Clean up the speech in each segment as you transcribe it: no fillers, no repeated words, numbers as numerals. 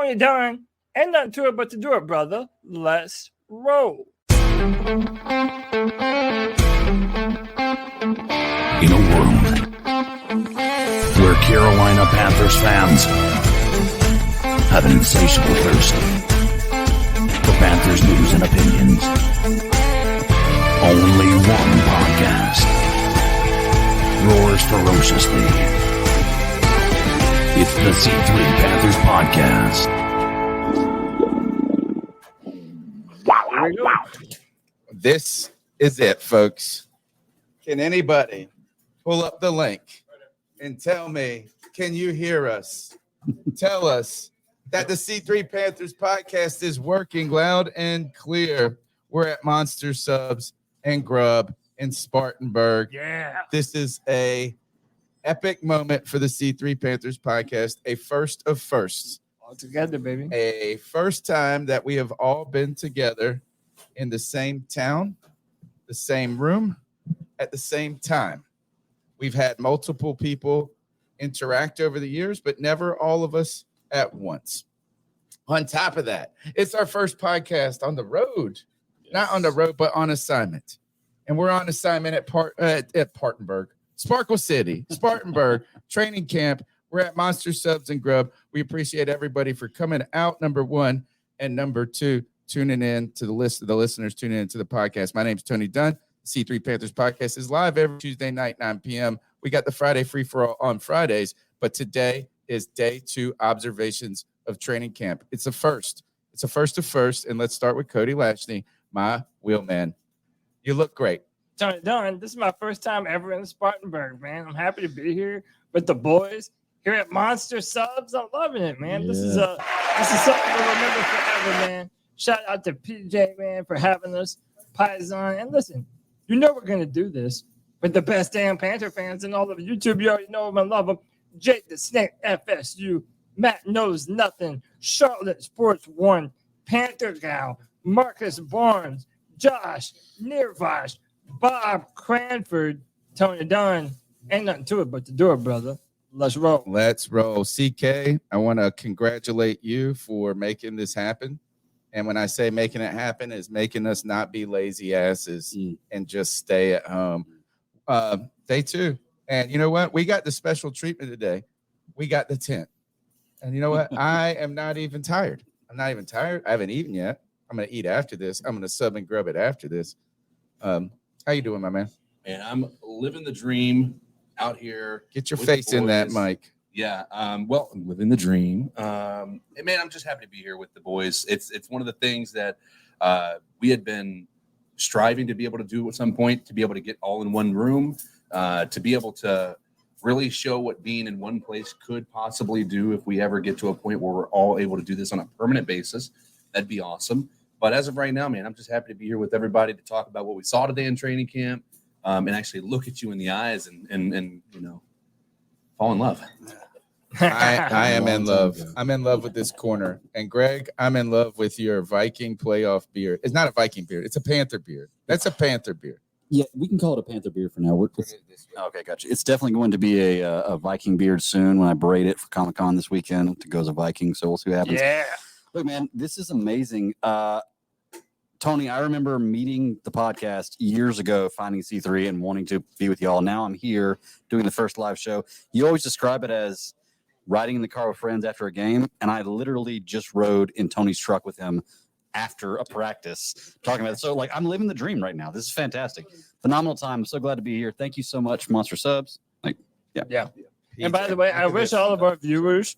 Tony Dunn. Ain't nothing to it but to do it, brother. Let's roll. In a world where Carolina Panthers fans have an insatiable thirst for Panthers news and opinions, only one podcast roars ferociously. It's the C3 Panthers Podcast. Wow. This is it, folks. Can anybody pull up the link and tell me, can you hear us? Tell us that the C3 Panthers Podcast is working loud and clear. We're at Monster Subs and Grub in Spartanburg. Yeah. This is a epic moment for the C3 Panthers Podcast, a first of firsts. All together, baby. A first time that we have all been together in the same town, the same room, at the same time. We've had multiple people interact over the years, but never all of us at once. On top of that, it's our first podcast on the road. Yes. Not on the road, but on assignment. And we're on assignment at Spartanburg, Sparkle City, Spartanburg training camp. We're at Monster Subs and Grub. We appreciate everybody for coming out, number one, and number two, tuning in to the listeners tuning into the podcast. My name's Tony Dunn. C3 Panthers Podcast is live every Tuesday night, 9 p.m. We got the Friday free for all on Fridays, but today is day 2 observations of training camp. It's a first. It's a first of first, and let's start with Cody Lashney, my wheelman. You look great. Tony Dunn, this is my first time ever in Spartanburg, man. I'm happy to be here with the boys here at Monster Subs. I'm loving it, man. Yeah. This is something to remember forever, man. Shout out to PJ, man, for having us, Paisan. And listen, you know we're going to do this with the best damn Panther fans in all of YouTube. You already know them and love them. Jake the Snake, FSU, Matt Knows Nothing, Charlotte Sports 1, Panther Gal, Marcus Barnes, Josh, Nirvash, Bob Cranford, Tony Dunn. Ain't nothing to it but to do it, brother. Let's roll. Let's roll. CK, I want to congratulate you for making this happen. And when I say making it happen, is making us not be lazy asses and just stay at home. Day 2. And you know what? We got the special treatment today. We got the tent. And you know what? I am not even tired. I'm not even tired. I haven't eaten yet. I'm going to eat after this. I'm going to sub and grub it after this. How you doing, my man? Man, I'm living the dream out here. Get your face in that mic. Yeah. Well, I'm living the dream. And man, I'm just happy to be here with the boys. It's one of the things that we had been striving to be able to do at some point, to be able to get all in one room, to be able to really show what being in one place could possibly do if we ever get to a point where we're all able to do this on a permanent basis. That'd be awesome. But as of right now, man, I'm just happy to be here with everybody to talk about what we saw today in training camp, and actually look at you in the eyes and you know, fall in love. I am in love. I'm in love with this corner. And Greg, I'm in love with your Viking playoff beard. It's not a Viking beard. It's a Panther beard. That's a Panther beard. Yeah, we can call it a Panther beard for now. Okay, gotcha. It's definitely going to be a Viking beard soon when I braid it for Comic-Con this weekend to go as a Viking. So we'll see what happens. Yeah. Look, man, this is amazing. Tony, I remember meeting the podcast years ago, finding C3 and wanting to be with y'all. Now I'm here doing the first live show. You always describe it as riding in the car with friends after a game, and I literally just rode in Tony's truck with him after a practice talking about it. So, like, I'm living the dream right now. This is fantastic. Phenomenal time. I'm so glad to be here. Thank you so much, Monster Subs. Yeah. And by the way, I wish all of our viewers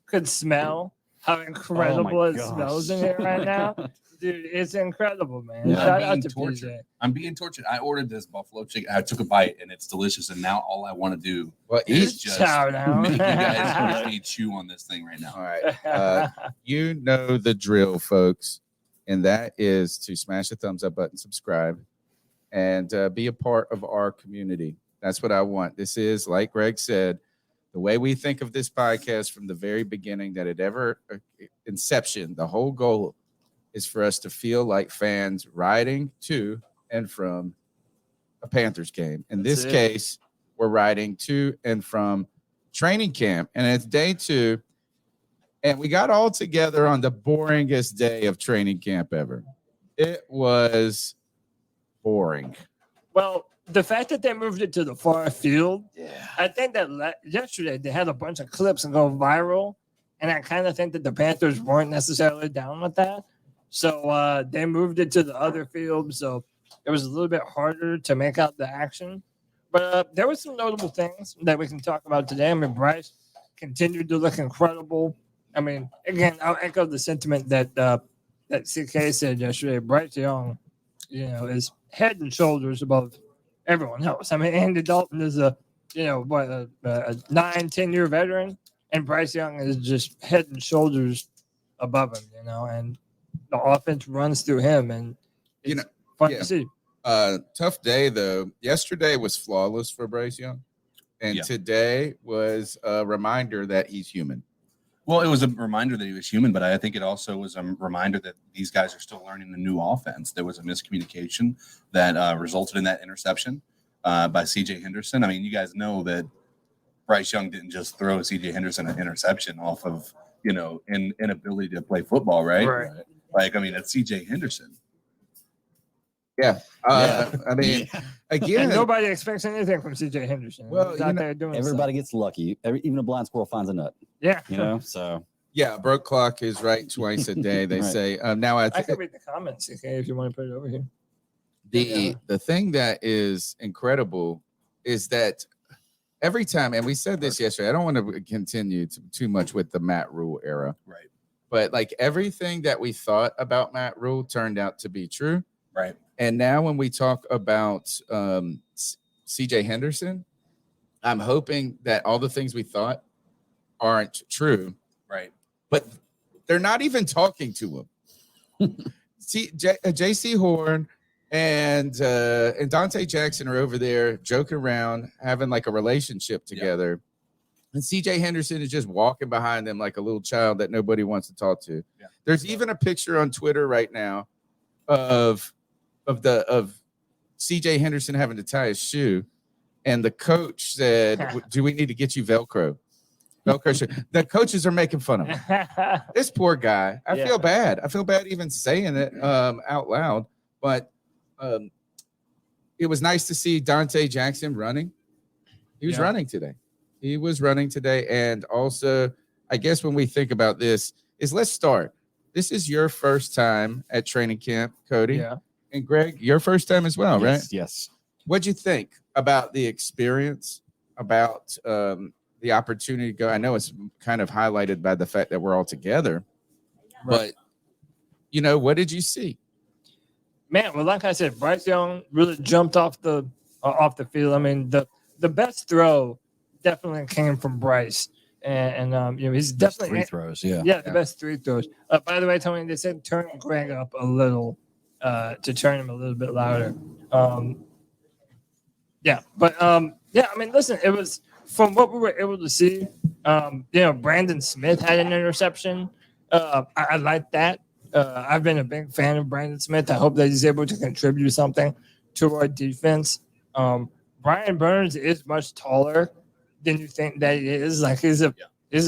could smell how incredible it smells in here right now. Dude, it's incredible, man. Yeah. Shout out to PJ. I'm being tortured. I ordered this buffalo chicken. I took a bite, and it's delicious. And now all I want to do is just make you guys me chew on this thing right now. All right. You know the drill, folks. And that is to smash the thumbs up button, subscribe, and be a part of our community. That's what I want. This is, like Greg said, the way we think of this podcast from the very beginning, that it ever inception, the whole goal is for us to feel like fans riding to and from a Panthers game. In this case, we're riding to and from training camp, and it's day 2. And we got all together on the boringest day of training camp ever. It was boring. Well, the fact that they moved it to the far field, I think that yesterday they had a bunch of clips and go viral, and I kind of think that the Panthers weren't necessarily down with that. So they moved it to the other field, so it was a little bit harder to make out the action. But there were some notable things that we can talk about today. I mean, Bryce continued to look incredible. I mean, again, I'll echo the sentiment that that CK said yesterday. Bryce Young, is head and shoulders above everyone else. I mean, Andy Dalton is a 9-10 year veteran, and Bryce Young is just head and shoulders above him. And the offense runs through him, and it's fun to see. Tough day though. Yesterday was flawless for Bryce Young, and today was a reminder that he's human. Well, it was a reminder that he was human, but I think it also was a reminder that these guys are still learning the new offense. There was a miscommunication that resulted in that interception by CJ Henderson. I mean, you guys know that Bryce Young didn't just throw CJ Henderson an interception off of, inability to play football, right? Like, I mean, that's CJ Henderson. Yeah. I mean, again, and nobody expects anything from CJ Henderson. Well, He's out there doing everybody stuff. gets lucky. Even a blind squirrel finds a nut. Yeah. So. Yeah, broke clock is right twice a day, they say. Now I can read the comments, CK, if you want to put it over here. The thing that is incredible is that every time, and we said this yesterday, I don't want to continue too much with the Matt Rule era. Right. But like everything that we thought about Matt Rule turned out to be true. Right. And now when we talk about CJ Henderson, I'm hoping that all the things we thought aren't true. Right. But they're not even talking to him. JC Horn and Dante Jackson are over there joking around, having like a relationship together. And CJ Henderson is just walking behind them like a little child that nobody wants to talk to. Yeah. There's even a picture on Twitter right now of CJ Henderson having to tie his shoe, and the coach said, "Do we need to get you Velcro?" Shoe. The coaches are making fun of him. This poor guy. I feel bad. I feel bad even saying it out loud. But it was nice to see Dante Jackson running. He was running today. And also, I guess when we think about this, let's start. This is your first time at training camp, Cody. Yeah. And Greg, your first time as well, right? Yes. What'd you think about the experience, about the opportunity to go? I know it's kind of highlighted by the fact that we're all together, but what did you see? Man, well, like I said, Bryce Young really jumped off the field. I mean, the best throw definitely came from Bryce, and he's definitely three throws. Yeah. The best three throws. By the way, Tony, they said turn Greg up a little. To turn him a little bit louder. I mean, listen, it was from what we were able to see. Brandon Smith had an interception. I like that. I've been a big fan of Brandon Smith. I hope that he's able to contribute something to our defense. Brian Burns is much taller than you think that he is. Like he's a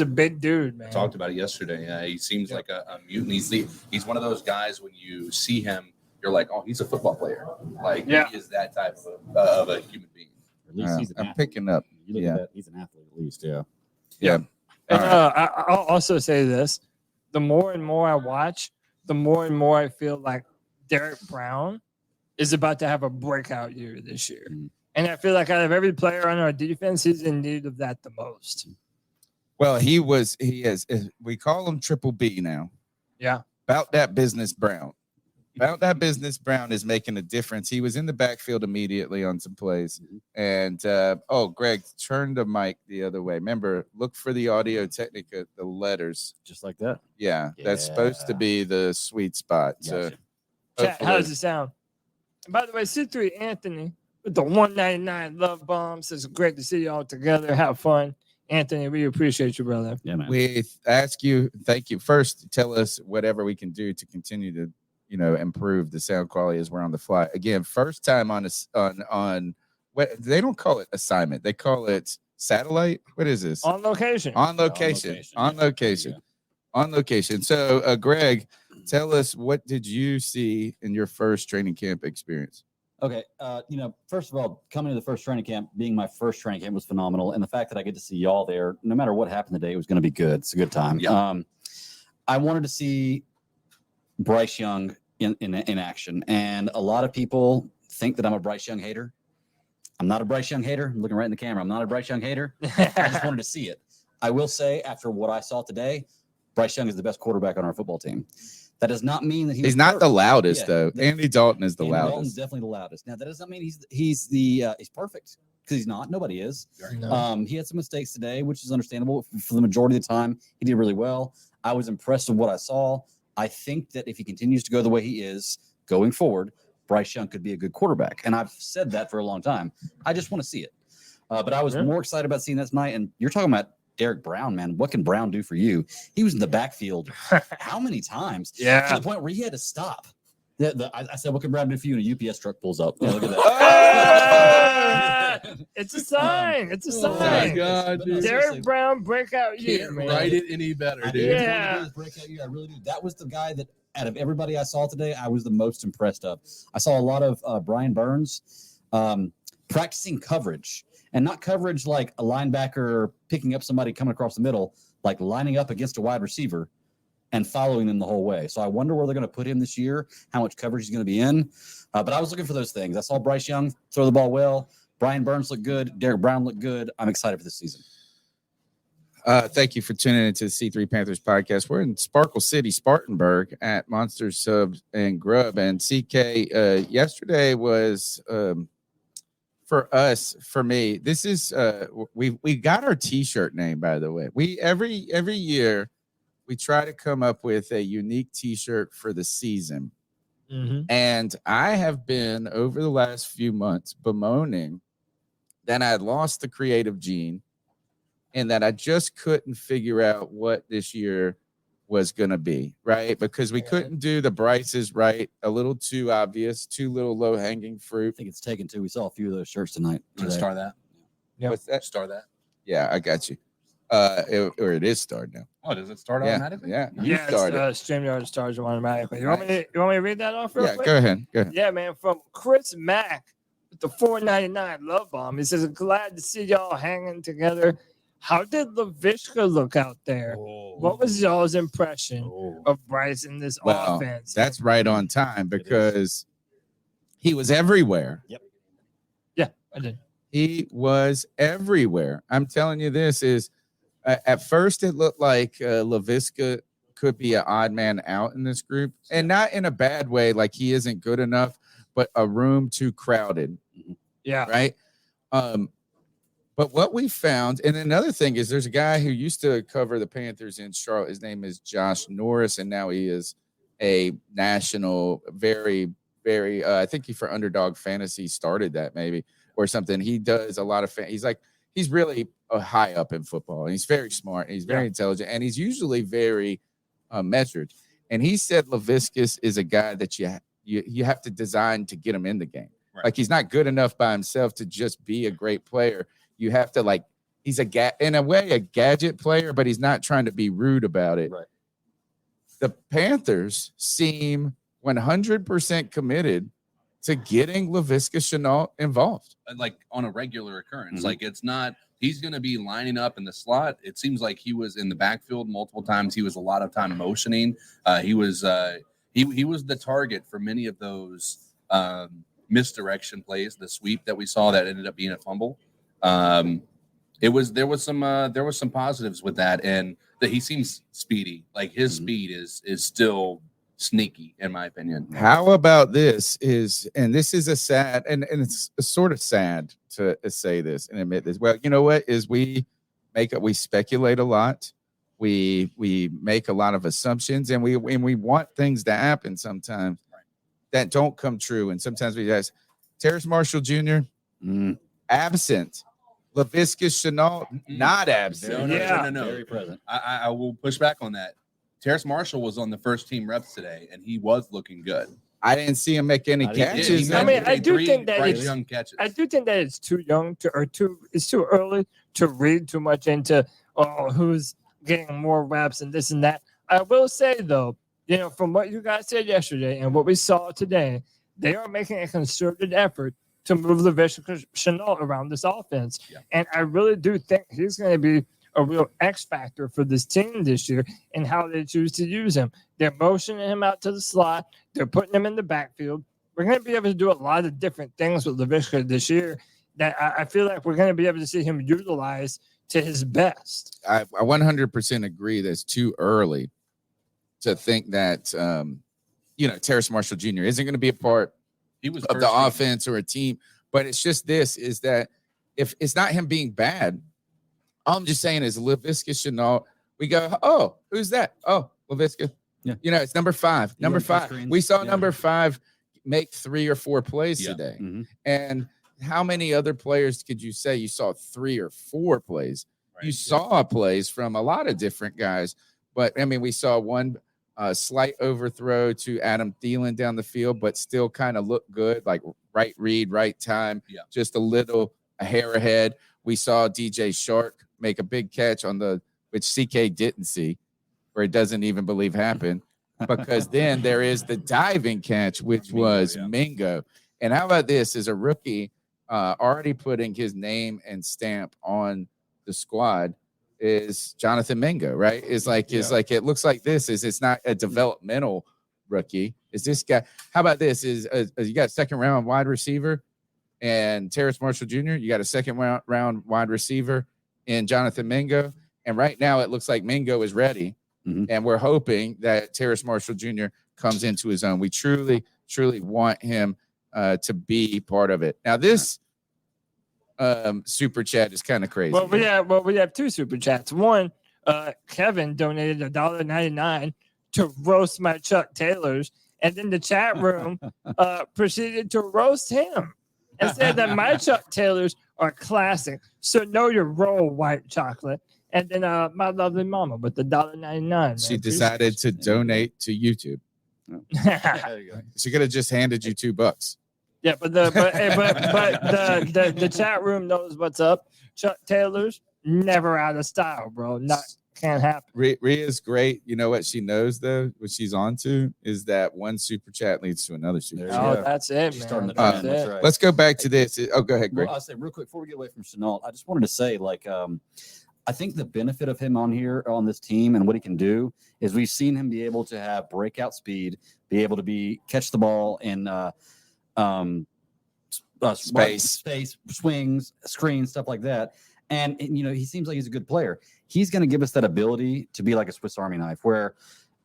big dude, man. I talked about it yesterday. He seems like a mutant. He's one of those guys when you see him, you're like, oh, he's a football player. Like he is that type of a human being. At least he's an athlete. Picking up. You look at that, he's an athlete at least. Yeah. Yeah. And I'll also say this: the more and more I watch, the more and more I feel like Derek Brown is about to have a breakout year this year. And I feel like out of every player on our defense, he's in need of that the most. Well, he is. We call him Triple B now. Yeah. About that business, Brown. Brown is making a difference. He was in the backfield immediately on some plays. And, Greg, turn the mic the other way. Remember, look for the Audio Technica, the letters. Just like that. Yeah, that's supposed to be the sweet spot. So, Chat, how does it sound? And by the way, C3 Anthony with the 199 love bomb says, great to see you all together. Have fun. Anthony, we appreciate you, brother. Yeah, man. We ask you, thank you. First, tell us whatever we can do to continue to improve the sound quality as we're on the fly. Again, first time on what they don't call it assignment. They call it satellite. What is this? On location. On location. On location. So, Greg, tell us, what did you see in your first training camp experience? Okay. First of all, coming to the first training camp, being my first training camp was phenomenal. And the fact that I get to see y'all there, no matter what happened today, it was going to be good. It's a good time. Yeah. I wanted to see Bryce Young in action. And a lot of people think that I'm a Bryce Young hater. I'm not a Bryce Young hater. I'm looking right in the camera. I'm not a Bryce Young hater. I just wanted to see it. I will say, after what I saw today, Bryce Young is the best quarterback on our football team. That does not mean that he's not the loudest, though. Andy Dalton is the Andy loudest. Dalton's definitely the loudest. Now, that does not mean he's perfect, because he's not. Nobody is. No. He had some mistakes today, which is understandable. For the majority of the time, he did really well. I was impressed with what I saw. I think that if he continues to go the way he is going forward, Bryce Young could be a good quarterback. And I've said that for a long time. I just want to see it. But I was more excited about seeing that tonight. And you're talking about Derek Brown, man. What can Brown do for you? He was in the backfield how many times? Yeah. To the point where he had to stop. I said, what can Brown do for you? And a UPS truck pulls up. Yeah, look at that. It's a sign. It's a sign. Oh my God, dude. Derek Brown breakout year. Can't Man. write it any better, dude. Yeah. Breakout year. I really do. That was the guy that, out of everybody I saw today, I was the most impressed of. I saw a lot of Brian Burns practicing coverage, and not coverage like a linebacker picking up somebody coming across the middle, like lining up against a wide receiver and following them the whole way. So I wonder where they're going to put him this year, how much coverage he's going to be in. But I was looking for those things. I saw Bryce Young throw the ball well. Brian Burns looked good. Derek Brown looked good. I'm excited for this season. Thank you for tuning into the C3 Panthers podcast. We're in Sparkle City, Spartanburg, at Monster Subs and Grub. And CK, yesterday was for me. This is we got our T-shirt name, by the way. We every year we try to come up with a unique T-shirt for the season. Mm-hmm. And I have been, over the last few months, bemoaning that I had lost the creative gene and that I just couldn't figure out what this year was going to be, right? Because we couldn't do the Bryce's right. A little too obvious, too little low-hanging fruit. I think it's taken too. We saw a few of those shirts tonight. Let's start that. Yeah. What's that? Start that. Yeah, I got you. It is started now. Oh, does it start automatically? Yeah, you Yeah, started. StreamYard starts automatically. You want me to read that off real Yeah, quick? go ahead. Yeah, man. From Chris Mack with the $4.99 love bomb. He says, glad to see y'all hanging together. How did LaVishka look out there? What was y'all's impression of Bryce in this offense? That's right on time because he was everywhere. Yep. Yeah, I did. He was everywhere. I'm telling you, this is at first it looked like LaVishka could be an odd man out in this group, and not in a bad way, like he isn't good enough, but a room too crowded. Yeah. Right. But what we found, and another thing is, there's a guy who used to cover the Panthers in Charlotte. His name is Josh Norris, and now he is a national, very, very. I think he for Underdog Fantasy started that maybe or something. He does a lot of. He's really high up in football, and he's very smart. And he's very intelligent, and he's usually very measured. And he said LaVishka is a guy that you have to design to get him in the game. Right. Like he's not good enough by himself to just be a great player. You have to he's in a way a gadget player, but he's not trying to be rude about it. Right. The Panthers seem 100% committed to getting LaVishka Shenault involved. Like on a regular occurrence. Like it's not, he's going to be lining up in the slot. It seems like he was in the backfield multiple times. He was a lot of time motioning. He was the target for many of those misdirection plays, the sweep that we saw that ended up being a fumble. There was some positives with that, and that he seems speedy. Like his speed is still sneaky, in my opinion. How about this this is a sad, and it's sort of sad to say this and admit this. Well, you know what is we speculate a lot. We make a lot of assumptions, and we want things to happen sometimes that don't come true. And sometimes we ask Terrace Marshall Jr. Absent. LaVishka Shenault not absent. No. Very present. I will push back on that. Terrace Marshall was on the first team reps today, and he was looking good. I didn't see him make any catches. I do think that it's too young it's too early to read too much into who's getting more reps and this and that. I will say though, from what you guys said yesterday and what we saw today, they are making a concerted effort to move Laviska Shenault around this offense. Yeah. And I really do think he's going to be a real X factor for this team this year in how they choose to use him. They're motioning him out to the slot. They're putting him in the backfield. We're going to be able to do a lot of different things with Laviska this year that I feel like we're going to be able to see him utilize to his best. I 100% agree that it's too early to think that, Terrace Marshall Jr. isn't going to be a part of the offense or a team. But it's just is that if it's not him being bad, all I'm just saying is Laviska Shenault, we go, oh, who's that? Oh, Laviska. Yeah. It's number 5. Number 5. We saw number 5 make 3 or 4 plays today. Mm-hmm. And how many other players could you say you saw 3 or 4 plays? Right. You saw plays from a lot of different guys. But, we saw one slight overthrow to Adam Thielen down the field, but still kind of looked good, like right read, right time, just a hair ahead. We saw DJ Shark make a big catch which CK didn't see, where it doesn't even believe happened, because then there is the diving catch, which was Mingo. And how about this? As a rookie, already putting his name and stamp on the squad is Jonathan Mingo, right? It's like it looks like it's not a developmental rookie. Is this guy? How about this? You got second round wide receiver and Terrace Marshall Jr. You got a second round wide receiver in Jonathan Mingo. And right now it looks like Mingo is ready. Mm-hmm. And we're hoping that Terrace Marshall Jr. comes into his own. We truly, truly want him to be part of it. Now, this super chat is kind of crazy. Well, we have 2 super chats. One, Kevin donated $1.99 to roast my Chuck Taylors. And then the chat room proceeded to roast him and said that my Chuck Taylors are classic. So know your role, white chocolate. And then my lovely mama with the $1.99. She decided to donate to YouTube. There you go. She could have just handed you $2. Yeah, but the chat room knows what's up. Chuck Taylor's never out of style, bro. Can't happen. Rhea's great. You know what she knows though? What she's on to is that one super chat leads to another super chat. Oh, that's it, She's man. starting to That's trend. That's it. right. Let's go back to this. Oh, go ahead, Greg. Well, I'll say real quick before we get away from Shenault, I just wanted to say, I think the benefit of him on this team and what he can do is we've seen him be able to have breakout speed, be able to catch the ball in space, swings, screens, stuff like that. And he seems like he's a good player. He's going to give us that ability to be like a Swiss Army knife, where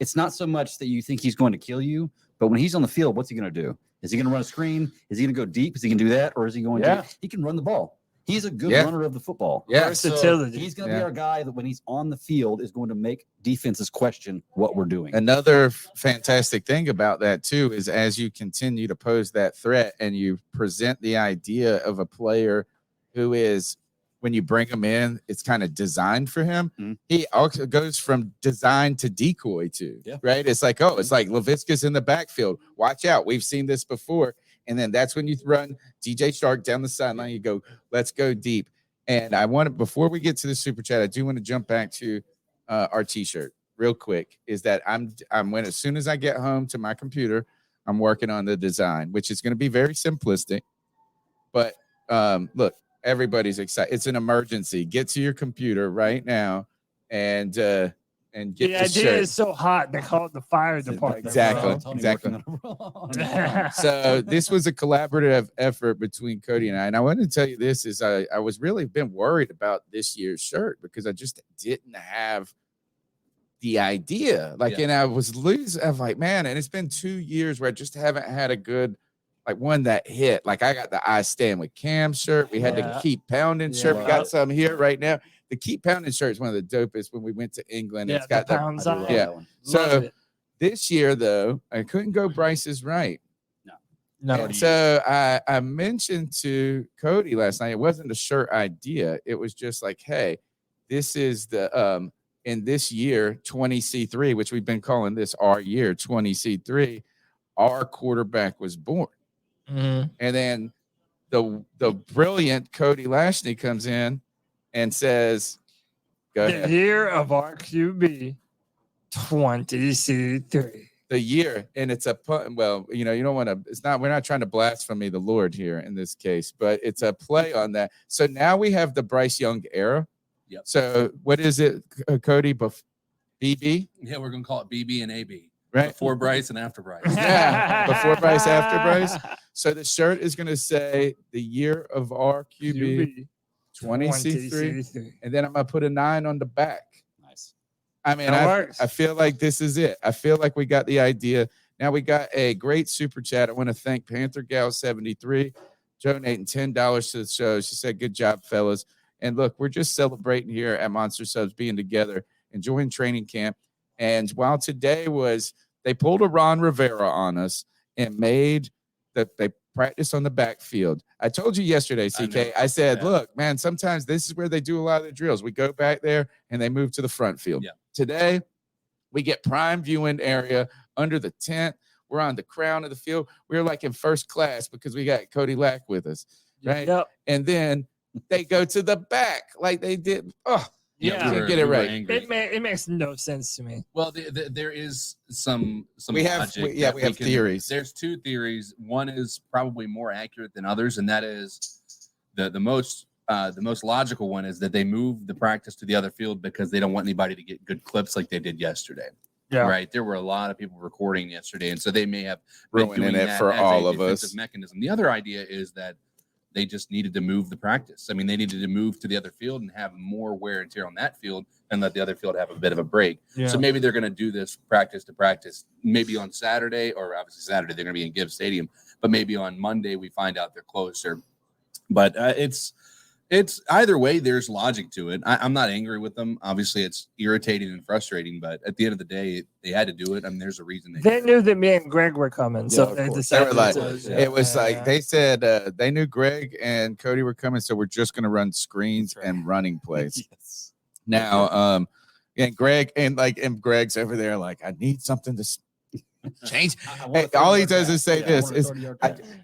it's not so much that you think he's going to kill you, but when he's on the field, what's he going to do? Is he going to run a screen? Is he going to go deep? Is he going to do that? Or is he going to? He can run the ball. He's a good runner of the football. Yeah, so he's going to be our guy that when he's on the field is going to make defenses question what we're doing. Another fantastic thing about that too is as you continue to pose that threat and you present the idea of a player who is, when you bring him in, it's kind of designed for him. Mm-hmm. He also goes from design to decoy too, right? It's like, it's like Laviska's in the backfield. Watch out. We've seen this before. And then that's when you run DJ Shark down the sideline. You go, let's go deep. And before we get to the super chat, I do want to jump back to our T-shirt real quick. Is that as soon as I get home to my computer, I'm working on the design, which is going to be very simplistic. But look, everybody's excited. It's an emergency. Get to your computer right now and get the idea shirt. is so hot they call it the fire department. Exactly. So this was a collaborative effort between Cody and I. And I wanted to tell you this is I was really been worried about this year's shirt because I just didn't have the idea. And I was losing. I was like, man, and it's been 2 years where I just haven't had a good one that hit. I got the I Stand With Cam shirt. We had the Keep Pounding shirt. We got some here right now. The Keep Pounding shirt is one of the dopest when we went to England. It's got the pounds on. Yeah. So this year, though, I couldn't go Bryce is right. No. And so I mentioned to Cody last night, it wasn't a shirt idea. It was just like, hey, this is the in this year, 20C3, which we've been calling this our year, 20C3, our quarterback was born. Mm-hmm. And then the brilliant Cody Lashney comes in and says, go ahead. The year of our QB, 20C3. The year, and it's a well, you don't want to. It's not. We're not trying to blaspheme the Lord here in this case, but it's a play on that. So now we have the Bryce Young era. Yep. So what is it, Cody? BB? Yeah, we're gonna call it BB and AB. Right. Before Bryce and after Bryce. Yeah, before Bryce, after Bryce. So the shirt is going to say the year of our QB, 20C3, and then I'm going to put a 9 on the back. Nice. I mean, That I feel like this is it. I feel like we got the idea. Now we got a great super chat. I want to thank Panther Gal 73 donating $10 to the show. She said, "Good job, fellas." And look, we're just celebrating here at Monster Subs, being together, enjoying training camp. And while today they pulled a Ron Rivera on us and made they practice on the backfield. I told you yesterday, CK, I said, look, man, sometimes this is where they do a lot of the drills. We go back there and they move to the front field. Yeah. Today, we get prime viewing area under the tent. We're on the crown of the field. We're like in first class because we got Cody Lack with us, right? Yep. And then they go to the back like they did. Oh, Yeah, can't get it right. It makes no sense to me. Well, there is some we have logic. we have theories. There's two theories. One is probably more accurate than others, and that is the most logical one is that they moved the practice to the other field because they don't want anybody to get good clips like they did yesterday. Yeah. Right. There were a lot of people recording yesterday, and so they may have been Ruining doing it that for as all a of us. defensive mechanism. The other idea is that they just needed to move the practice. I mean, they needed to move to the other field and have more wear and tear on that field and let the other field have a bit of a break. Yeah. So maybe they're going to do this practice to practice, maybe on Saturday, or obviously Saturday, they're going to be in Gibbs Stadium, but maybe on Monday we find out they're closer. But it's either way, there's logic to it. I'm not angry with them. Obviously, it's irritating and frustrating, but at the end of the day, they had to do it. I mean, there's a reason they knew that me and Greg were coming, so of they course. decided They were like, to. it was like they said they knew Greg and Cody were coming, so we're just going to run screens and running plays. Yes. Now, and Greg and Greg's over there like, I need something to change. Hey, all he does is say this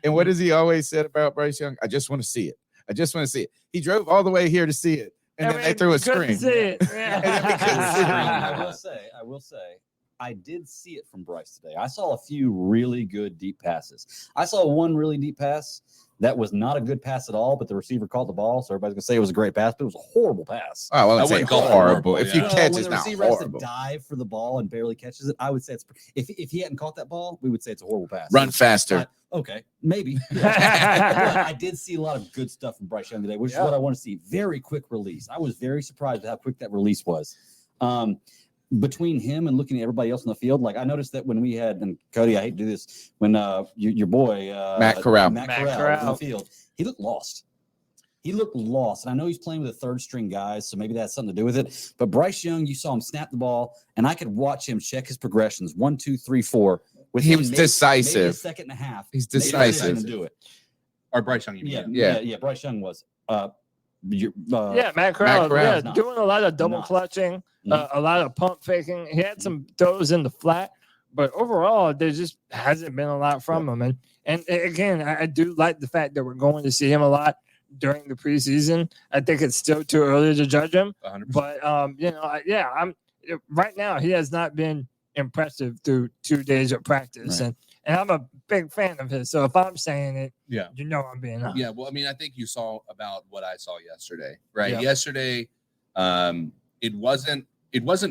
and what does he always said about Bryce Young? I just want to see it. I just want to see it. He drove all the way here to see it, and then they threw a screen. See it. And then we couldn't see it. I will say, I did see it from Bryce today. I saw a few really good deep passes. I saw one really deep pass that was not a good pass at all, but the receiver caught the ball, so everybody's gonna say it was a great pass, but it was a horrible pass. Oh, well, I it's wouldn't call it horrible. horrible, If you yeah. catch, when it's the not receiver has to horrible. dive for the ball and barely catches it, I would say it's if he hadn't caught that ball, we would say it's a horrible pass. Run faster. Okay, maybe. But I did see a lot of good stuff from Bryce Young today, which is what I want to see. Very quick release. I was very surprised at how quick that release was. Between him and looking at everybody else in the field, like I noticed that when we had, and Cody, I hate to do this, when your boy Matt Corral was in the field, he looked lost. He looked lost. And I know he's playing with the third string guys, so maybe that's something to do with it. But Bryce Young, you saw him snap the ball, and I could watch him check his progressions 1, 2, 3, 4. He was decisive. Maybe a second and a half. He's Maybe decisive. to do it. Or Bryce Young. Yeah. Bryce Young was. Matt Corral, Corral. doing a lot of double clutching, a lot of pump faking. He had some throws in the flat, but overall, there just hasn't been a lot from him. And again, I do like the fact that we're going to see him a lot during the preseason. I think it's still too early to judge him, 100%. but I'm right now he has not been impressive through 2 days of practice, and I'm a big fan of his. So if I'm saying it, you know I'm being honest. Yeah, well, I mean, I think you saw about what I saw yesterday, right? Yeah. Yesterday, it wasn't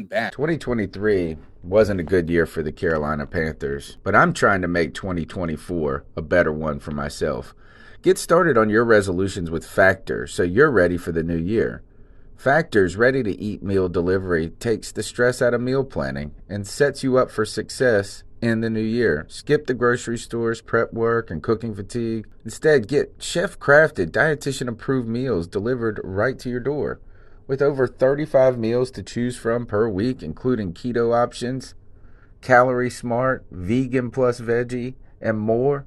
bad. 2023 wasn't a good year for the Carolina Panthers, but I'm trying to make 2024 a better one for myself. Get started on your resolutions with Factor so you're ready for the new year. Factor's ready-to-eat meal delivery takes the stress out of meal planning and sets you up for success in the new year. Skip the grocery stores, prep work, and cooking fatigue. Instead, get chef-crafted, dietitian-approved meals delivered right to your door. With over 35 meals to choose from per week, including keto options, calorie smart, vegan plus veggie, and more,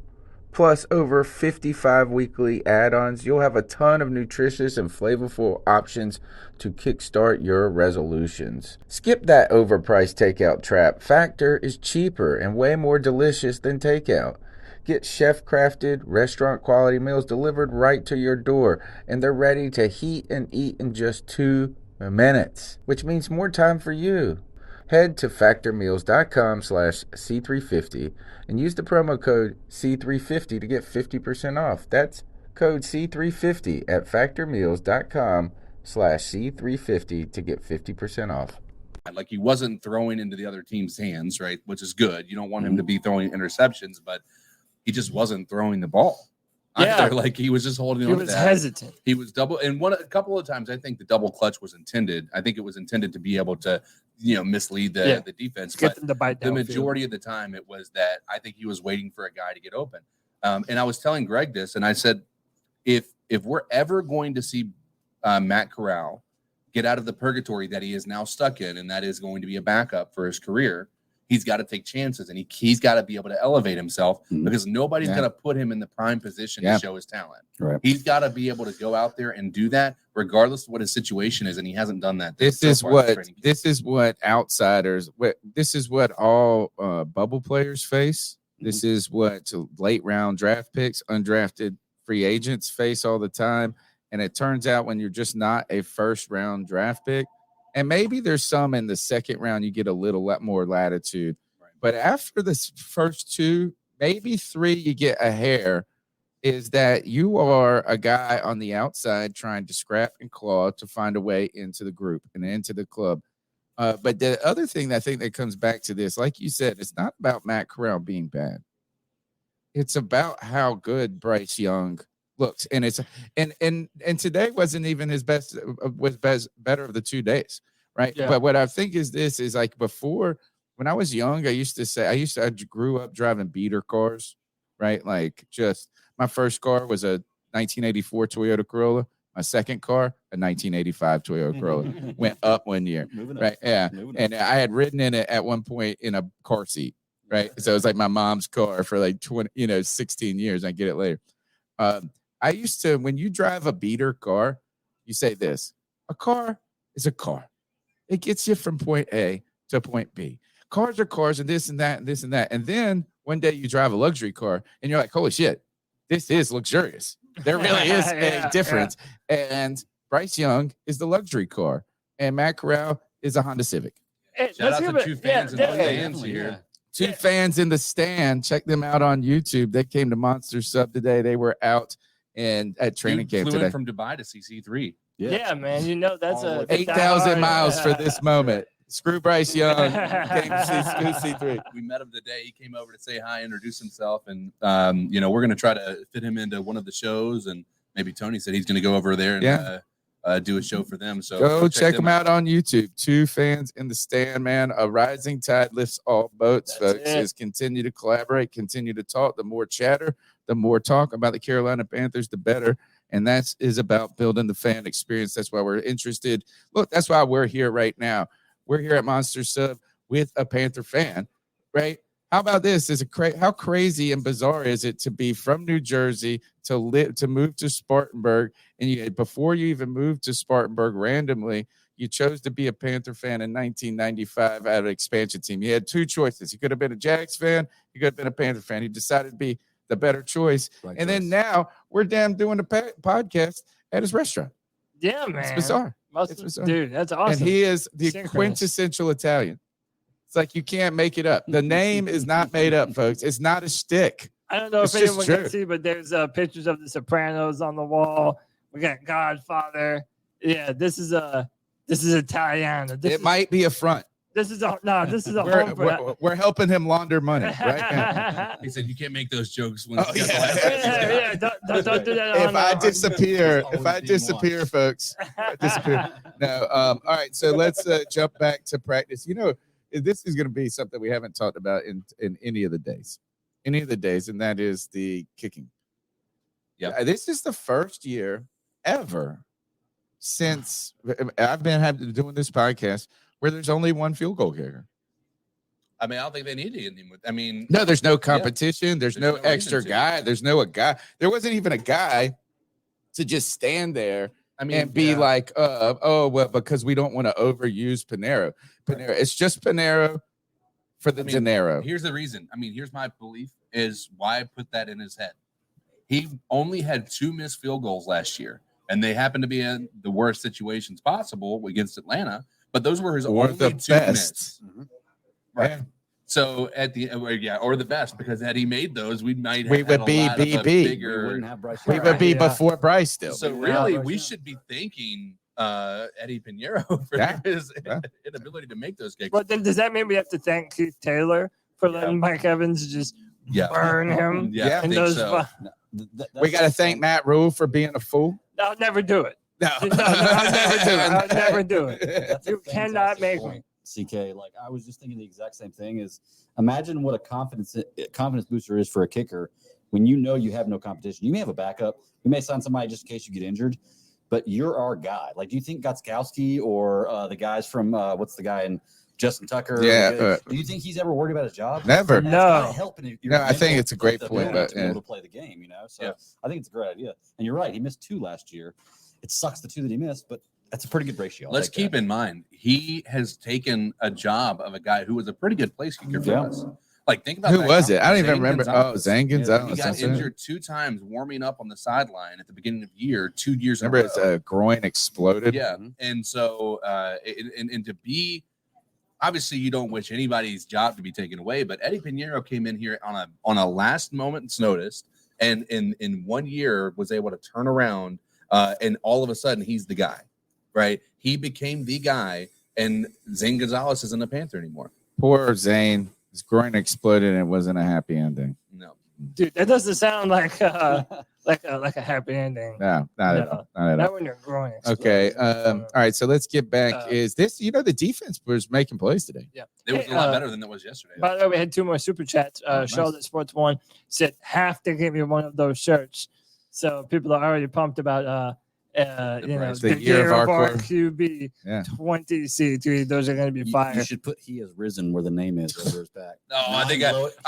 plus over 55 weekly add-ons, you'll have a ton of nutritious and flavorful options to kickstart your resolutions. Skip that overpriced takeout trap. Factor is cheaper and way more delicious than takeout. Get chef-crafted, restaurant-quality meals delivered right to your door, and they're ready to heat and eat in just 2 minutes, which means more time for you. Head to factormeals.com/C350 and use the promo code C350 to get 50% off. That's code C350 at factormeals.com/C350 to get 50% off. Like he wasn't throwing into the other team's hands, right? Which is good. You don't want him to be throwing interceptions, but he just wasn't throwing the ball. Yeah. Like he was just holding on. He was hesitant. He was double, and a couple of times I think the double clutch was intended. I think it was intended to be able to, mislead the defense. Get But them to bite the majority of the time, it was that I think he was waiting for a guy to get open. And I was telling Greg this, and I said, if we're ever going to see Matt Corral get out of the purgatory that he is now stuck in, and that is going to be a backup for his career, he's got to take chances, and he's got to be able to elevate himself because nobody's going to put him in the prime position to show his talent. Right. He's got to be able to go out there and do that regardless of what his situation is, and he hasn't done that. This is what outsiders, this is what all bubble players face. This is what late round draft picks, undrafted free agents face all the time. And it turns out when you're just not a first round draft pick, and maybe there's some in the second round, you get a little more latitude. Right. But after the first two, maybe three, you get a hair, is that you are a guy on the outside trying to scrap and claw to find a way into the group and into the club. But the other thing I think that comes back to this, like you said, it's not about Matt Corral being bad. It's about how good Bryce Young looks, and it's and today wasn't even his best, better of the 2 days, right? Yeah. But what I think is this is like before, when I was young, I grew up driving beater cars, right? Like just my first car was a 1984 Toyota Corolla. My second car, a 1985 Toyota Corolla, went up one year, right? Yeah, and I had ridden in it at one point in a car seat, right? So it was like my mom's car for like 16 years. I get it later. I used to, when you drive a beater car, you say this: a car is a car. It gets you from point A to point B. Cars are cars, and this and that and this and that. And then one day you drive a luxury car, and you're like, holy shit, this is luxurious. There really is a difference. Yeah. And Bryce Young is the luxury car, and Matt Corral is a Honda Civic. Hey, shout out to two fans in the stands here. Two fans in the stand. Check them out on YouTube. They came to Monster Sub today. They were out and at training camp today. Flew from Dubai to CC3. Yeah, man. That's 8,000 miles for this moment. Screw Bryce Young. Came to CC3. We met him today. He came over to say hi, introduce himself, and we're going to try to fit him into one of the shows. And maybe Tony said he's going to go over there and do a show for them. So go check them out on YouTube. Two fans in the stand, man. A rising tide lifts all boats, folks. Is continue to collaborate, continue to talk. The more chatter, the more talk about the Carolina Panthers, the better. And that is about building the fan experience. That's why we're interested. Look, that's why we're here right now. We're here at Monster Sub with a Panther fan, right? How about this? How crazy and bizarre is it to be from New Jersey to move to Spartanburg, and before you even moved to Spartanburg randomly, you chose to be a Panther fan in 1995 out of an expansion team. You had two choices. You could have been a Jags fan. You could have been a Panther fan. You decided to be the better choice. Then now we're doing a podcast at his restaurant. Yeah, man. It's bizarre. Dude, that's awesome. And he is the quintessential Italian. It's like you can't make it up. The name is not made up, folks. It's not a shtick. I don't know if anyone can see, but there's pictures of the Sopranos on the wall. We got Godfather. Yeah, this is Italiano. It might be a front. This is a we're helping him launder money, right? He said you can't make those jokes when don't do that. If I disappear, folks, disappear. No, all right. So let's jump back to practice. This is going to be something we haven't talked about in any of the days, and that is the kicking. Yeah, this is the first year ever since I've been doing this podcast where there's only one field goal kicker. I mean, I don't think they need to. No, there's no competition. Yeah. There's no extra guy. There's no guy. There wasn't even a guy to just stand there and be like, because we don't want to overuse Panero. It's just Panero for the dinero. Here's the reason. Here's my belief is why I put that in his head. He only had 2 missed field goals last year, and they happened to be in the worst situations possible against Atlanta. but those were his Or only the 2 best. minutes. Right. Yeah. So at the or the best, because had he made those, we might have We had would a be lot of a BB. We bigger. wouldn't have Bryce. We would be Yeah. before Bryce still. So really, we should be thanking Eddie Pinheiro for Yeah. his Yeah. inability to make those kicks. But then does that mean we have to thank Keith Taylor for letting Mike Evans just Yeah. burn him? Yeah, I in think those so. We got to thank Matt Rule for being a fool. I'll never do it. No, I'll never do it. I'll never do it. That's a You cannot fantastic make point, CK. Like I was just thinking the exact same thing. Is imagine what a confidence booster is for a kicker when you know you have no competition. You may have a backup. You may sign somebody just in case you get injured, but you're our guy. Like, do you think Gotskowski or the guys from what's the guy in Justin Tucker? Yeah, do you think he's ever worried about his job? Never. That's No. gotta help in your No, I think mental it's a great point, ability but, to be able to play the game. You know, so I think it's a great idea. And you're right. He missed 2 last year. It sucks the 2 that he missed, but that's a pretty good ratio. Let's keep in mind he has taken a job of a guy who was a pretty good place kicker for us. Like, think about who that was it? guy, I don't even Zane remember. Gonzalez. Oh, Zane Gonzalez. He got That's it. injured 2 times warming up on the sideline at the beginning of the year, 2 years in a Remember row. his groin exploded? Yeah. And so, and to be, obviously, you don't wish anybody's job to be taken away, but Eddie Pinheiro came in here on a last moment's notice, and in 1 year was able to turn around, and all of a sudden he's the guy, right? He became the guy, and Zane Gonzalez isn't a Panther anymore. Poor Zane. His groin exploded and it wasn't a happy ending. No. Dude, that doesn't sound like like a happy ending. No, not at all. Not at all. Not when you're growing. Okay. All right. So let's get back. Is this, the defense was making plays today? Yeah. It was a lot better than it was yesterday. By the way, we had 2 more super chats. Nice. Charlotte Sports One said have to give you one of those shirts. So people are already pumped about the year of our QB 20C3. Those are going to be fire. You should put "He has risen" where the name is over his back. No, I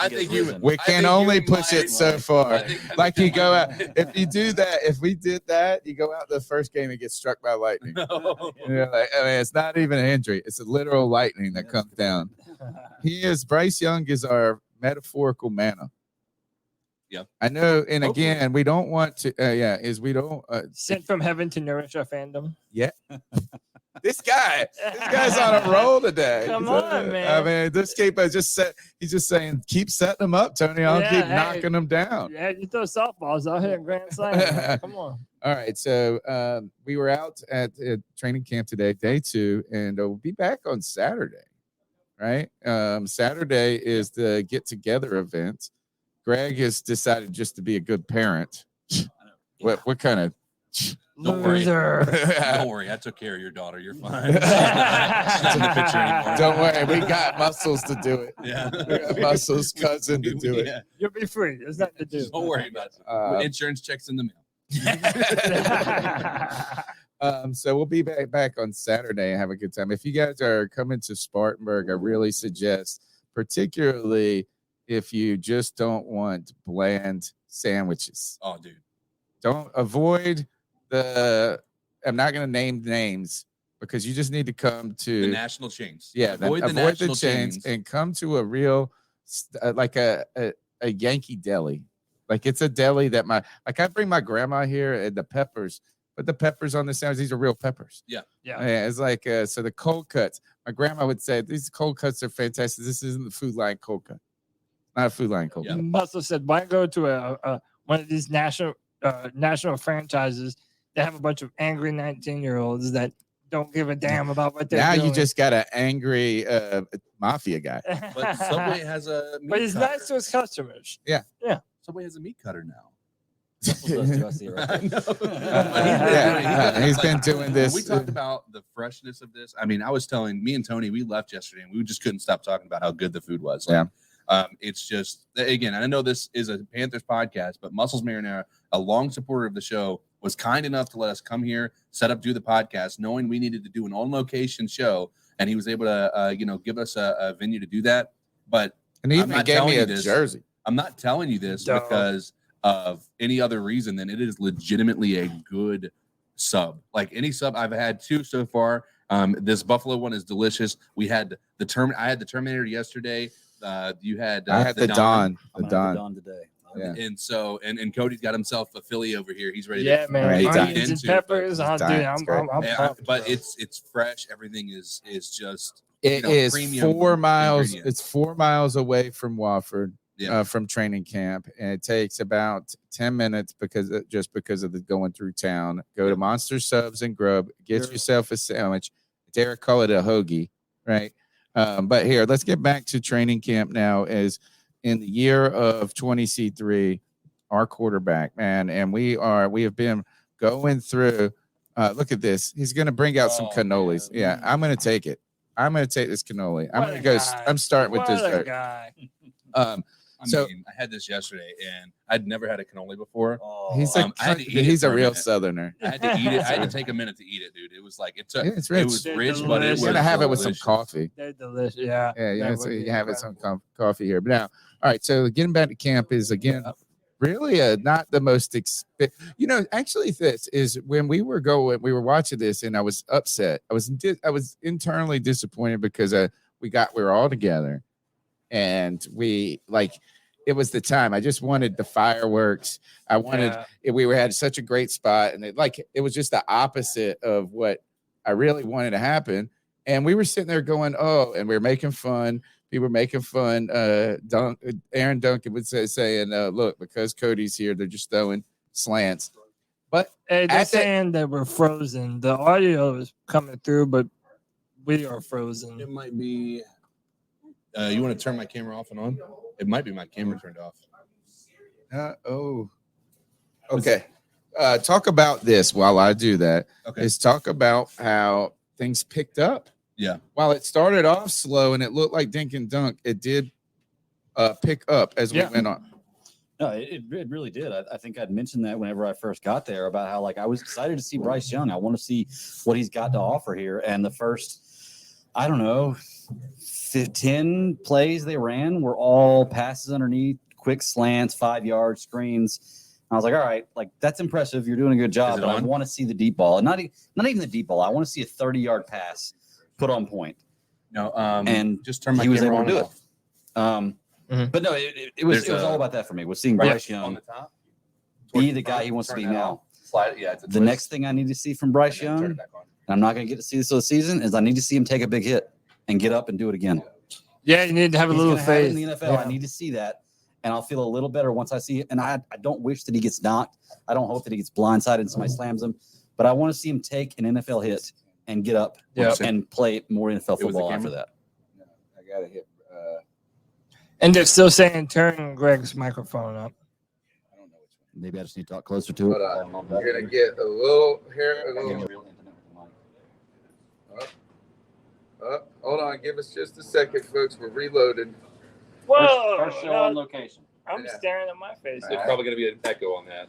think you. We can only push it so far. Like you go out. out. If we did that, you go out the first game and get struck by lightning. It's not even an injury. It's a literal lightning that comes down. Bryce Young is our metaphorical manna. Yep. I know. And Hopefully. again, we don't want to, we don't. Sent from heaven to nourish our fandom. This guy's on a roll today. Come on, man. I mean, this keeper he's just saying, keep setting them up, Tony. I'll keep knocking them down. Yeah, you throw softballs. I'll hit a grand slam. Man. Come on. All right. So we were out at training camp today, day 2, and we'll be back on Saturday, right? Saturday is the get-together event. Greg has decided just to be a good parent. What kind of Don't worry. Loser. Don't worry. I took care of your daughter. You're fine. She's not in the picture anymore. Don't worry, we got muscles to do it. Yeah. We got muscles cousin to do it. Yeah. You'll be free. There's nothing to do. Don't worry about it. Insurance checks in the mail. So we'll be back on Saturday and have a good time. If you guys are coming to Spartanburg, I really suggest, particularly if you just don't want bland sandwiches. Oh, dude. Don't avoid I'm not going to name names because you just need to come to The national chains. Yeah, Avoid the avoid the national chains and come to a real, like a Yankee deli. Like it's a deli that I bring my grandma here and the peppers, but the peppers on the sandwich, these are real peppers. Yeah. It's like, so the cold cuts, my grandma would say, these cold cuts are fantastic. This isn't the Food Line cold cut. Not a Food Line cold cut. Muscle said, why go to a one of these national franchises that have a bunch of angry 19-year-olds that don't give a damn about what they're Now doing. you just got an angry mafia guy. But Subway has a meat But he's cutter. nice to his customers. Subway has a meat cutter now. He's been doing this. We talked about the freshness of this. I mean, I was telling me and Tony, we left yesterday and we just couldn't stop talking about how good the food was. It's just, again, I know this is a Panthers podcast, but Muscles Marinara, a long supporter of the show, was kind enough to let us come here, set up, do the podcast, knowing we needed to do an on-location show, and he was able to, give us a venue to do that. But And he I'm even not gave telling me you a this. jersey. I'm not telling you this Dog. because of any other reason than it is legitimately a good sub. Like any sub, I've had 2 so far. This Buffalo one is delicious. We had I had the Terminator yesterday. You had I had the Don. I'm gonna have the Dawn today. Yeah. And so, and Cody's got himself a Philly over here. He's ready. Yeah, to man. Right, he's Onions and into. peppers. He's Dude, dying. I'm It's great. pumped, But bro. it's fresh. Everything is just. It is premium 4 miles. ingredients. It's 4 miles away from Wofford, Yeah. from training camp, and it takes about 10 minutes because of the going through town. Go to Monster Subs and Grub. Get yourself a sandwich. Derek call it a hoagie, right? But here, let's get back to training camp now. Is in the year of 20C3, our quarterback, man, and we have been going through. Look at this. He's going to bring out some cannolis. Man. Yeah, I'm going to take it. I'm going to take this cannoli. I'm going to go. Guy. I'm starting with What this. a guy. I had this yesterday, and I'd never had a cannoli before. He's I had to eat it he's a for a real minute. Southerner. I had to eat it. I had to take a minute to eat it, dude. It was like it took. It's It rich. was They're rich, but it delicious. was. You're gonna have it with some delicious. coffee. They're delicious. Yeah. Yeah, That yeah. would So be you have it some incredible. coffee here. But now, all right. So getting back to camp is again really not the most actually this is when we were watching this, and I was upset. I was internally disappointed because we were all together, and it was the time. I just wanted the fireworks. I wanted we had such a great spot, and it was just the opposite of what I really wanted to happen. And we were sitting there going, "Oh," and we were making fun. People were making fun. Aaron Duncan would saying, "Look, because Cody's here, they're just throwing slants." But Hey, they're saying that we're frozen. The audio is coming through, but we are frozen. It might be. You want to turn my camera off and on? It might be my camera turned off. Okay. Talk about this while I do that. Okay. Is talk about how things picked up. Yeah. While it started off slow and it looked like dink and dunk, it did pick up as we went on. No, it really did. I think I'd mentioned that whenever I first got there about how I was excited to see Bryce Young. I want to see what he's got to offer here. And the first, 10 plays they ran were all passes underneath, quick slants, 5 yard screens. I was like, all right, that's impressive. You're doing a good job, but I want to see the deep ball. And not even the deep ball. I want to see a 30-yard pass put on point. No, and just turn my he was camera able to on. do it. But no, it was all about that for me. Was seeing Bryce on Young the top. be the guy he wants to be now. Slide, yeah, it's a The next thing I need to see from Bryce Young, turn and it back on. I'm not going to get to see this this season, is I need to see him take a big hit and get up and do it again. Yeah, you need to have a He's little gonna have it faith. in the NFL. Yeah. I need to see that, and I'll feel a little better once I see it. And I don't wish that he gets knocked. I don't hope that he gets blindsided and somebody slams him. But I want to see him take an NFL hit and get up and play more NFL football after that. No, I gotta hit. And they're still saying turn Greg's microphone up. I don't know which one. Maybe I just need to talk closer to it. Hold on. You're gonna get a little here. Hold on. Give us just a second, folks. We're reloading. Whoa! First show on location. I'm staring at my face. There's probably going to be an echo on that.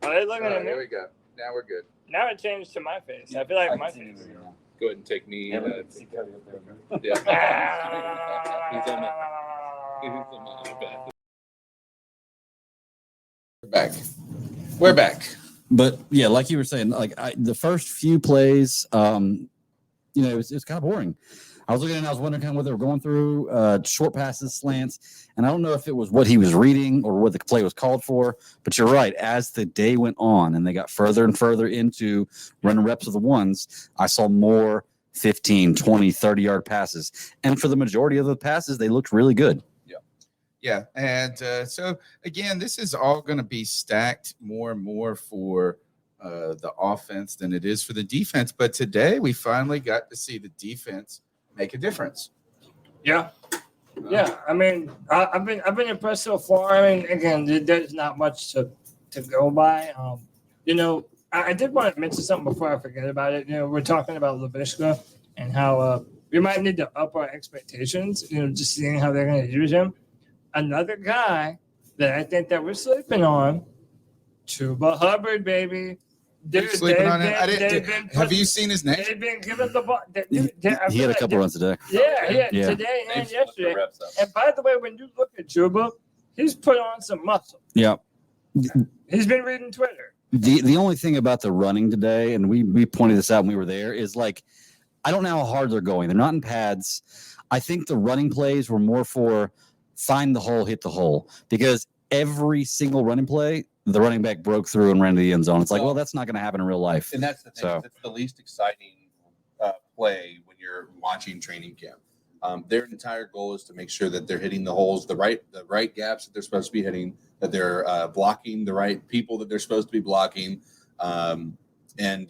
Are they looking at me? Here we go. Now we're good. Now it changed to my face. I feel like my face. Go ahead and take me. Yeah. He's on my iPad. We're back. But yeah, like you were saying, the first few plays, it was kind of boring. I was looking and I was wondering kind of what they were going through, short passes, slants, and I don't know if it was what he was reading or what the play was called for. But you're right. As the day went on and they got further and further into running reps of the ones, I saw more 15, 20, 30-yard passes. And for the majority of the passes, they looked really good. Yeah. And so, again, this is all going to be stacked more and more for the offense than it is for the defense. But today we finally got to see the defense make a difference. Yeah. Yeah. I mean, I've been impressed so far. I mean, again, there's not much to go by. I did want to mention something before I forget about it. We're talking about Laviska and how we might need to up our expectations, just seeing how they're going to use him. Another guy that I think that we're sleeping on, Chuba Hubbard, baby. Dude, sleeping on him. Have you seen his name? They've been giving the ball. He had a couple runs today. Yeah, today and yesterday. And by the way, when you look at Chuba, he's put on some muscle. Yeah. He's been reading Twitter. The only thing about the running today, and we pointed this out when we were there, is I don't know how hard they're going. They're not in pads. I think the running plays were more for find the hole, hit the hole, because every single running play, the running back broke through and ran to the end zone. It's like, well, that's not going to happen in real life. And that's the thing. So- It's the least exciting play when you're watching training camp. Their entire goal is to make sure that they're hitting the holes, the right gaps that they're supposed to be hitting, that they're blocking the right people that they're supposed to be blocking. And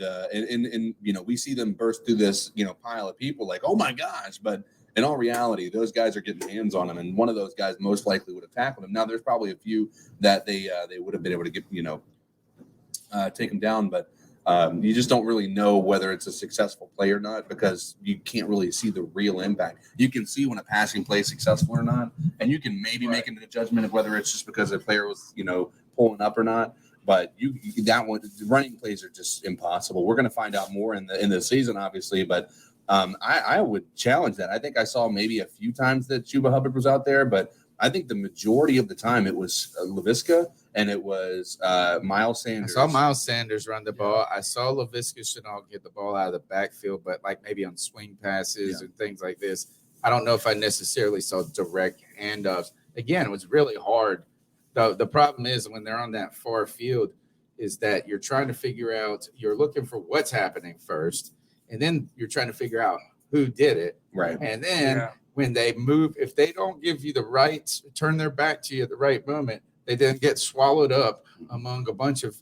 we see them burst through this, pile of people like, oh my gosh. But in all reality, those guys are getting hands on them. And one of those guys most likely would have tackled him. Now there's probably a few that they would have been able to get, take them down. But you just don't really know whether it's a successful play or not, because you can't really see the real impact. You can see when a passing play is successful or not, and you can maybe make a judgment of whether it's just because the player was, pulling up or not. But the running plays are just impossible. We're going to find out more in the season, obviously. But I would challenge that. I think I saw maybe a few times that Chuba Hubbard was out there, but I think the majority of the time it was Laviska and it was Miles Sanders. I saw Miles Sanders run the ball. I saw Laviska Shenault get the ball out of the backfield, but like maybe on swing passes and things like this. I don't know if I necessarily saw direct handoffs. Again, it was really hard. The problem is when they're on that far field is that you're trying to figure out, you're looking for what's happening first, and then you're trying to figure out who did it. Right. And then when they move, if they don't give you the right, turn their back to you at the right moment, they then get swallowed up among a bunch of,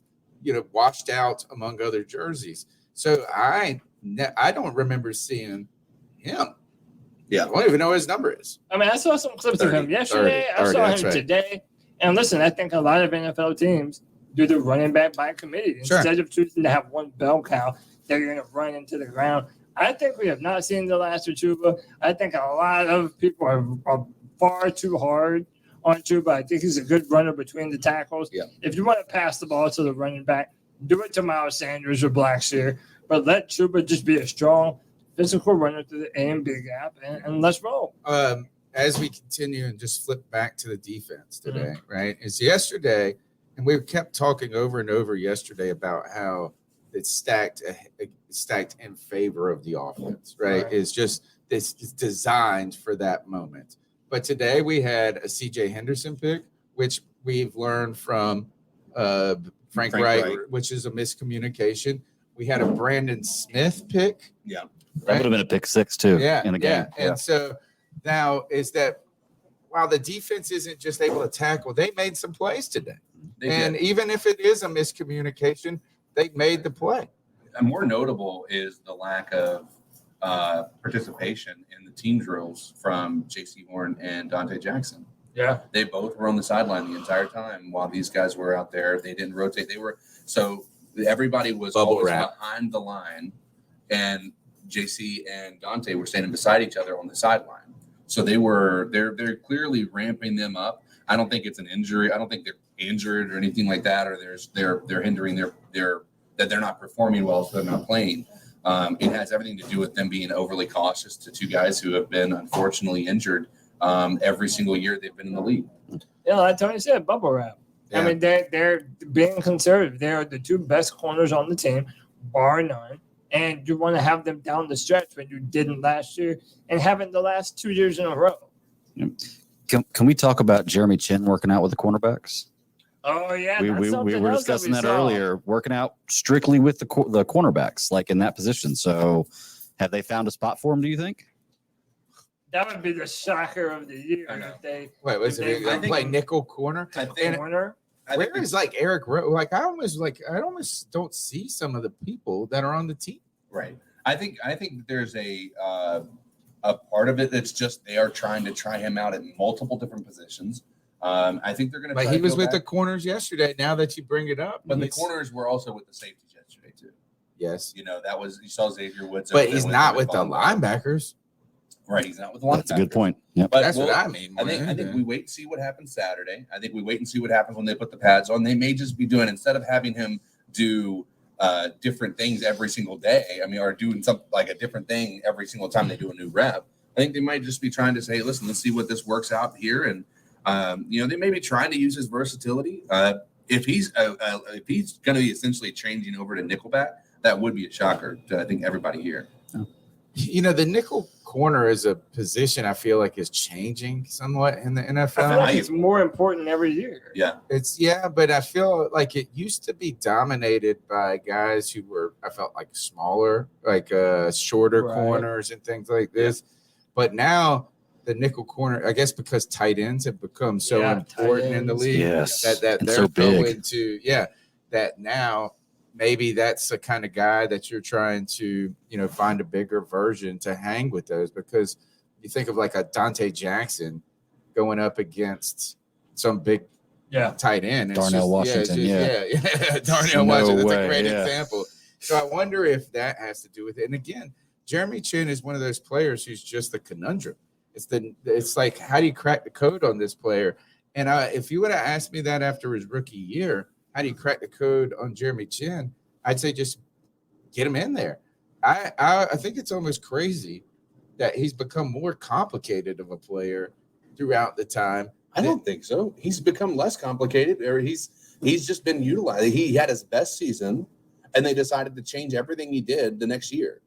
washed out among other jerseys. So I don't remember seeing him. Yeah. I don't even know what his number is. I mean, I saw some clips of him yesterday. 30, I saw that's him right. today. And listen, I think a lot of NFL teams do the running back by committee instead of choosing to have one bell cow that you're going to run into the ground. I think we have not seen the last of Chuba. I think a lot of people are far too hard on Chuba. I think he's a good runner between the tackles. Yeah. If you want to pass the ball to the running back, do it to Miles Sanders or Blackshear, but let Chuba just be a strong physical runner through the A and B gap, and let's roll. As we continue and just flip back to the defense today, right? It's yesterday, and we kept talking over and over yesterday about how it's stacked in favor of the offense, right? It's just it's designed for that moment. But today we had a CJ Henderson pick, which we've learned from Frank Wright, which is a miscommunication. We had a Brandon Smith pick. Yeah. That would have been a pick six too in a game. Yeah. And so now is that while the defense isn't just able to tackle, they made some plays today. And even if it is a miscommunication, they made the play. And more notable is the lack of participation in the team drills from J.C. Horn and Dante Jackson. Yeah. They both were on the sideline the entire time while these guys were out there. They didn't rotate. So everybody was always behind the line, and JC and Dante were standing beside each other on the sideline. So they're clearly ramping them up. I don't think it's an injury. I don't think they're injured or anything like that, or they're hindering that they're not performing well, so they're not playing. It has everything to do with them being overly cautious to two guys who have been unfortunately injured every single year they've been in the league. Yeah, like Tony said, bubble wrap. Yeah. I mean, they're being conservative. They're the two best corners on the team, bar none. And you want to have them down the stretch when you didn't last year and haven't the last 2 years in a row. Can we talk about Jeremy Chin working out with the cornerbacks? Oh, yeah. We were discussing that earlier, working out strictly with the cornerbacks, like in that position. So have they found a spot for him, do you think? That would be the shocker of the year if they play nickel corner. corner. Where is like Eric Rowe? Like I almost don't see some of the people that are on the team. Right. I think there's a part of it that's just they are trying to try him out at multiple different positions. I think they're going to. But he was with the corners yesterday. Now that you bring it up, but the corners were also with the safeties yesterday too. Yes, you saw Xavier Woods, but he's not with the linebackers. Right, he's not with the linebackers. That's a good point. Yeah, but that's what I mean. I think we wait and see what happens Saturday. I think we wait and see what happens when they put the pads on. They may just be doing, instead of having him do different things every single day. I mean, or doing something like a different thing every single time they do a new rep. I think they might just be trying to say, listen, let's see what this works out here, and they may be trying to use his versatility. If he's going to be essentially changing over to nickelback, that would be a shocker to I think everybody here. The nickel corner as a position, I feel like is changing somewhat in the I feel NFL. like it's more important every year. Yeah. But I feel like it used to be dominated by guys who were, I felt like smaller, like shorter Right. corners and things like this. But now the nickel corner, I guess because tight ends have become so Yeah, important tight in the ends. league Yes, that and they're so big. going to, that now maybe that's the kind of guy that you're trying to, find a bigger version to hang with those, because you think of like a Dante Jackson going up against some big tight end. It's Darnell Washington. Darnell No Washington's way, a great yeah. example. So I wonder if that has to do with it. And again, Jeremy Chin is one of those players who's just a conundrum. It's like, how do you crack the code on this player? And if you would have asked me that after his rookie year, how do you crack the code on Jeremy Chin? I'd say just get him in there. I think it's almost crazy that he's become more complicated of a player throughout the time. I don't think so. He's become less complicated, or he's just been utilized. He had his best season, and they decided to change everything he did the next year.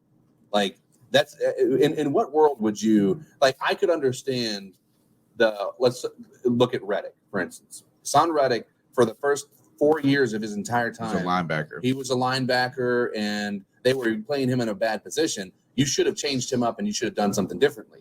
Like, that's in what world would you like? I could understand let's look at Reddick, for instance. Son Reddick, for the first 4 years of his entire time, He's a linebacker. He was a linebacker, and they were playing him in a bad position. You should have changed him up, and you should have done something differently.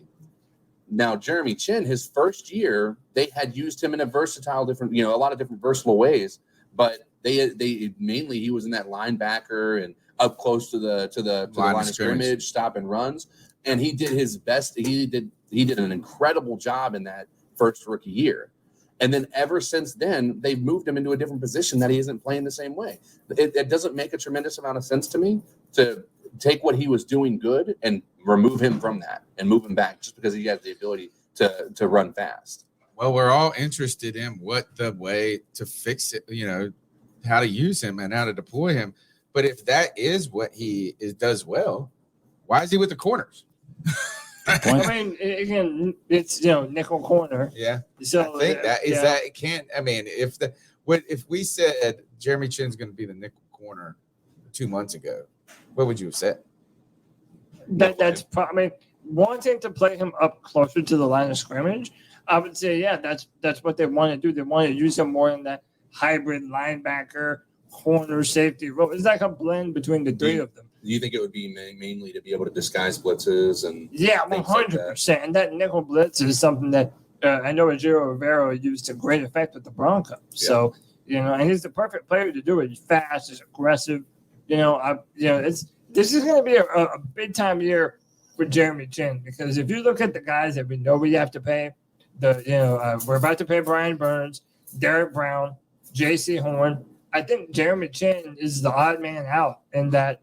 Now, Jeremy Chin, his first year, they had used him in a lot of different versatile ways, but they mainly he was in that linebacker and up close to the line of scrimmage, stop and runs, and he did his best. He did an incredible job in that first rookie year. And then ever since then, they've moved him into a different position that he isn't playing the same way. It doesn't make a tremendous amount of sense to me to take what he was doing good and remove him from that and move him back just because he has the ability to run fast. Well, we're all interested in what the way to fix it, how to use him and how to deploy him. But if that is what he does well, why is he with the corners? I mean, again, it's nickel corner. Yeah. So I think that is that it can't. I mean, if we said Jeremy Chin's going to be the nickel corner 2 months ago, what would you have said? That's probably wanting to play him up closer to the line of scrimmage. I would say, that's what they want to do. They want to use him more in that hybrid linebacker, corner, safety role. It's like a blend between the three of them. Do you think it would be mainly to be able to disguise blitzes and 100%? And that nickel blitz is something that I know Ejiro Rivera used to great effect with the Broncos. Yeah. So and he's the perfect player to do it. He's fast, he's aggressive. This is going to be a big time year for Jeremy Chin, because if you look at the guys that we know we have to pay, we're about to pay Brian Burns, Derek Brown, J.C. Horn. I think Jeremy Chin is the odd man out in that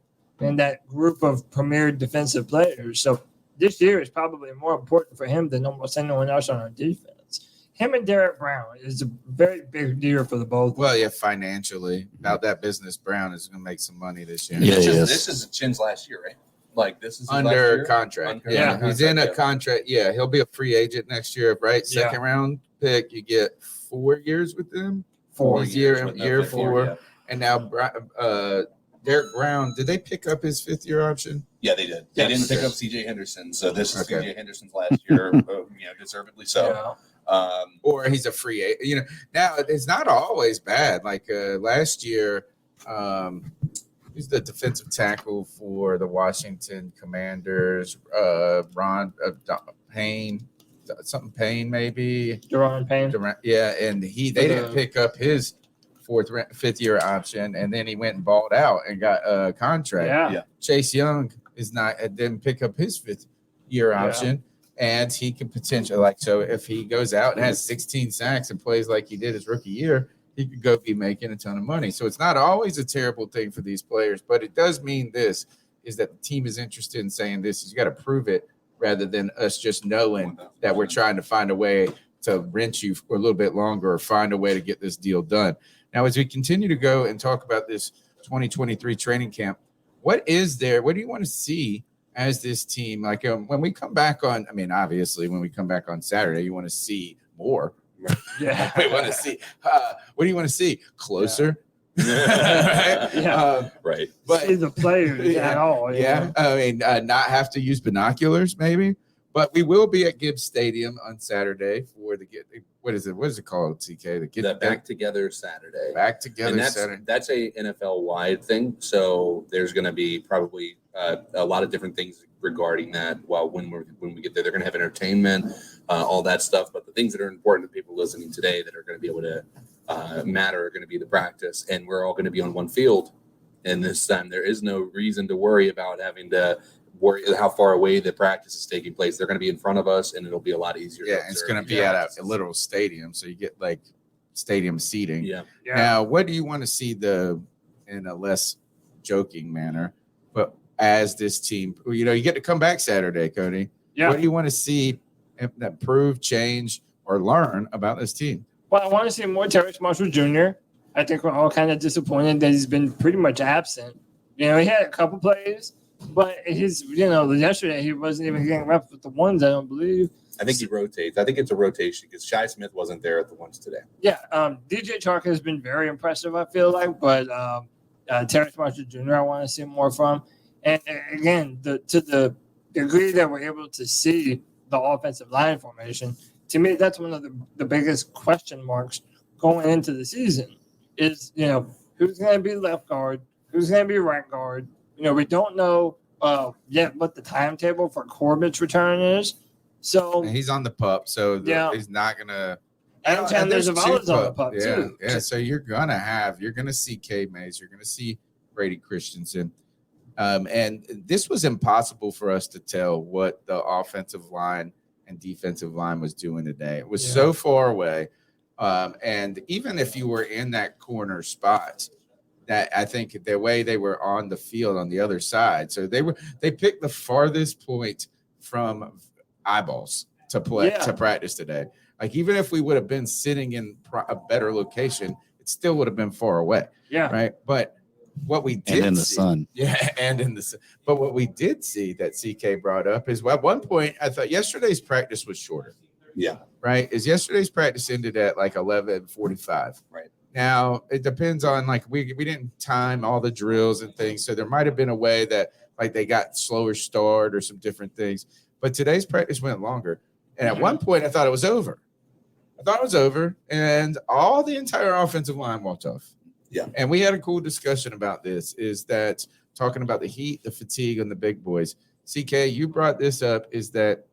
group of premier defensive players. So this year is probably more important for him than almost anyone else on our defense. Him and Derek Brown is a very big year for the both. Well, yeah, financially, about that business, Brown is going to make some money this year. Yeah, this is Chin's last year, right? Like, this is under contract. He's in a contract. Yeah, he'll be a free agent next year, right? Second round pick. You get 4 years with them. 4 years, year 4. Yeah. And now Derek Brown, did they pick up his 5th-year option? Yeah, they did. They didn't pick up C.J. Henderson, so this is C.J. Henderson's last year, deservedly so. Yeah. Or he's a free agent. Now it's not always bad. Like last year, he's the defensive tackle for the Washington Commanders. Ron Payne, something Payne maybe. Daron Payne. And they didn't pick up his 5th-year option, and then he went and balled out and got a contract. Yeah. Chase Young didn't pick up his 5th-year option, and he could potentially so if he goes out and has 16 sacks and plays like he did his rookie year, he could go be making a ton of money. So it's not always a terrible thing for these players, but it does mean this is that the team is interested in saying this is you got to prove it rather than us just knowing that we're trying to find a way to rent you for a little bit longer or find a way to get this deal done. Now, as we continue to go and talk about this 2023 training camp, what do you want to see as this team? Like when we come back on, obviously when we come back on Saturday, you want to see more. Yeah. We want to see, what do you want to see? Closer. Yeah. Right. But see the players at all. Not have to use binoculars maybe. But we will be at Gibbs Stadium on Saturday for the what is it called, TK? The Back Together Saturday. Back Together And Saturday. that's a NFL wide thing. So there's going to be probably a lot of different things regarding that. While when we get there, they're going to have entertainment, all that stuff. But the things that are important to people listening today that are going to be able to matter are going to be the practice, and we're all going to be on one field. And this time, there is no reason to worry about having to worry how far away the practice is taking place. They're going to be in front of us, and it'll be a lot easier. Yeah, it's going to be at a literal stadium, so you get like stadium seating. Yeah. Now, what do you want to see in a less joking manner, but as this team, you get to come back Saturday, Cody. Yeah. What do you want to see improve, change, or learn about this team? Well, I want to see more Terrence Marshall Jr. I think we're all kind of disappointed that he's been pretty much absent. He had a couple plays, but yesterday he wasn't even getting reps with the ones, I don't believe. I think he rotates. I think it's a rotation because Shi Smith wasn't there at the ones today. Yeah, DJ Chark has been very impressive, I feel like, but Terrence Marshall Jr. I want to see more from. And again, to the degree that we're able to see the offensive line formation, to me, that's one of the biggest question marks going into the season is, who's going to be left guard, who's going to be right guard. We don't know yet what the timetable for Corbett's return is. So And he's on the pup, so he's not going to. And there's Zavala's on the pup, too. Yeah, so you're going to see K. Mays, you're going to see Brady Christensen. And this was impossible for us to tell what the offensive line and defensive line was doing today. It was so far away. And even if you were in that corner spot, that I think the way they were on the field on the other side, so they picked the farthest point from eyeballs to practice today. Like even if we would have been sitting in a better location, it still would have been far away. Yeah. Right. But what we did and in the sun. Yeah, and in the sun. But what we did see that CK brought up is at one point I thought yesterday's practice was shorter. Yeah. Right. Is yesterday's practice ended at like 11:45. Right. Now it depends on we didn't time all the drills and things, so there might have been a way that like they got slower start or some different things. But today's practice went longer, and at one point I thought it was over. And all the entire offensive line walked off. Yeah. And we had a cool discussion about this. Is that talking about the heat, the fatigue, and the big boys? CK, you brought this up. Is that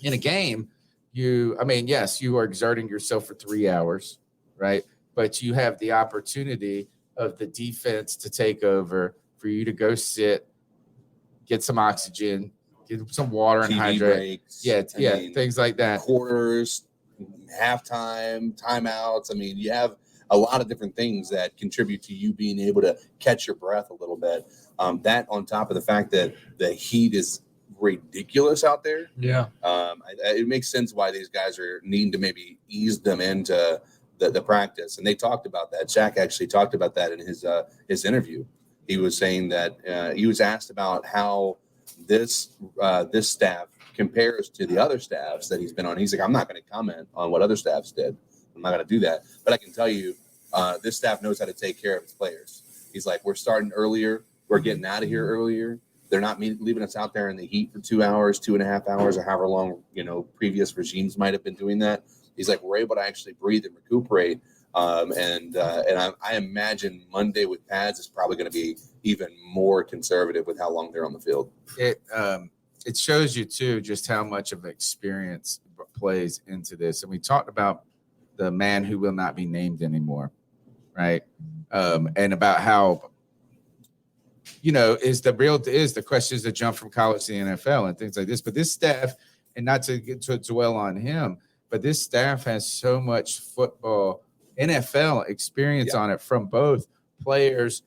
in a game? Yes, you are exerting yourself for 3 hours, right? But you have the opportunity of the defense to take over, for you to go sit, get some oxygen, get some water and TV hydrate. breaks, Things like that. Quarters, halftime, timeouts. You have a lot of different things that contribute to you being able to catch your breath a little bit. That on top of the fact that the heat is ridiculous out there. Yeah. It makes sense why these guys are needing to maybe ease them into the practice. And they talked about that. Shaq actually talked about that in his interview. He was saying that he was asked about how this staff compares to the other staffs that he's been on. He's like, I'm not going to comment on what other staffs did. I'm not going to do that. But I can tell you, this staff knows how to take care of its players. He's like, we're starting earlier. We're getting out of here earlier. They're not leaving us out there in the heat for 2 hours, 2.5 hours, or however long, previous regimes might have been doing that. He's like, we're able to actually breathe and recuperate. And I imagine Monday with pads is probably going to be even more conservative with how long they're on the field. It shows you too just how much of experience plays into this. And we talked about the man who will not be named anymore, right? And about how is the questions that jump from college to the NFL and things like this. But this staff, and not to dwell on him, but this staff has so much football NFL experience on it from both players,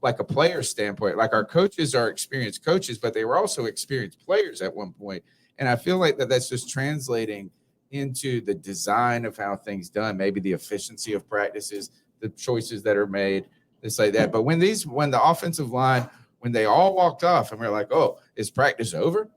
like a player standpoint. Like our coaches are experienced coaches, but they were also experienced players at one point. And I feel like that's just translating into the design of how things done, maybe the efficiency of practices, the choices that are made, things like that. But when the offensive line, when they all walked off and we're like, oh, is practice over?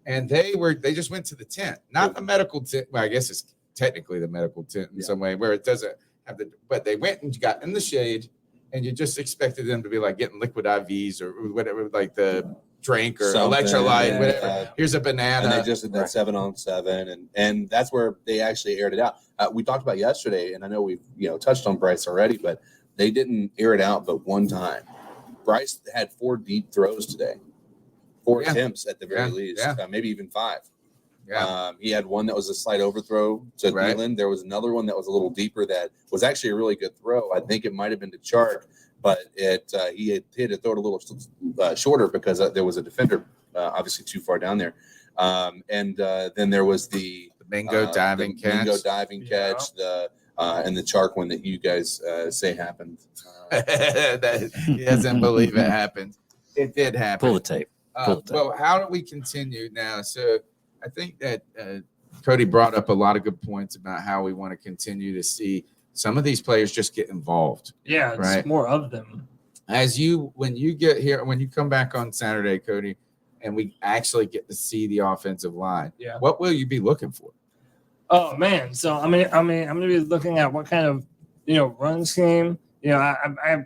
And they just went to the tent, not the medical tent. Well, I guess it's technically the medical tent in some way where it doesn't have but they went and got in the shade, and you just expected them to be like getting liquid IVs or whatever, like the drink or Something, electrolyte, yeah, whatever. yeah. Here's a banana. And they just did that 7-on-7, and that's where they actually aired it out. We talked about yesterday, and I know we've touched on Bryce already, but they didn't air it out but one time. Bryce had 4 deep throws today, 4 attempts at the very least, maybe even 5. Yeah. He had one that was a slight overthrow to Thielen. There was another one that was a little deeper that was actually a really good throw. I think it might have been to Chark, but he had to throw it a little shorter because there was a defender obviously too far down there. And then there was the Mingo diving catch. Mingo diving catch, and the Chark one that you guys say happened. That he doesn't believe it happened. It did happen. Pull the tape. Well, how do we continue now? So I think that Cody brought up a lot of good points about how we want to continue to see some of these players just get involved. Yeah, it's right? more of them. When you get here, when you come back on Saturday, Cody, and we actually get to see the offensive line, what will you be looking for? Oh man, so I'm gonna be looking at what kind of run scheme. I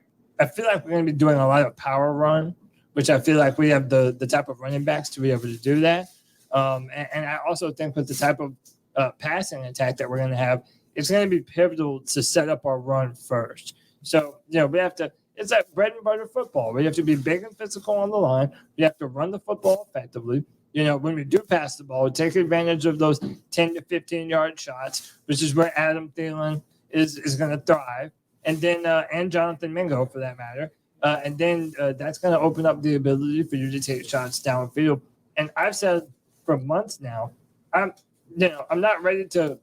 feel like we're gonna be doing a lot of power run, which I feel like we have the type of running backs to be able to do that. And I also think with the type of passing attack that we're going to have, it's going to be pivotal to set up our run first. So, we have to, it's like bread and butter football. We have to be big and physical on the line. We have to run the football effectively. When we do pass the ball, we take advantage of those 10 to 15-yard shots, which is where Adam Thielen is going to thrive. And then, and Jonathan Mingo for that matter. And then that's going to open up the ability for you to take shots downfield. And I've said for months now, I'm not ready to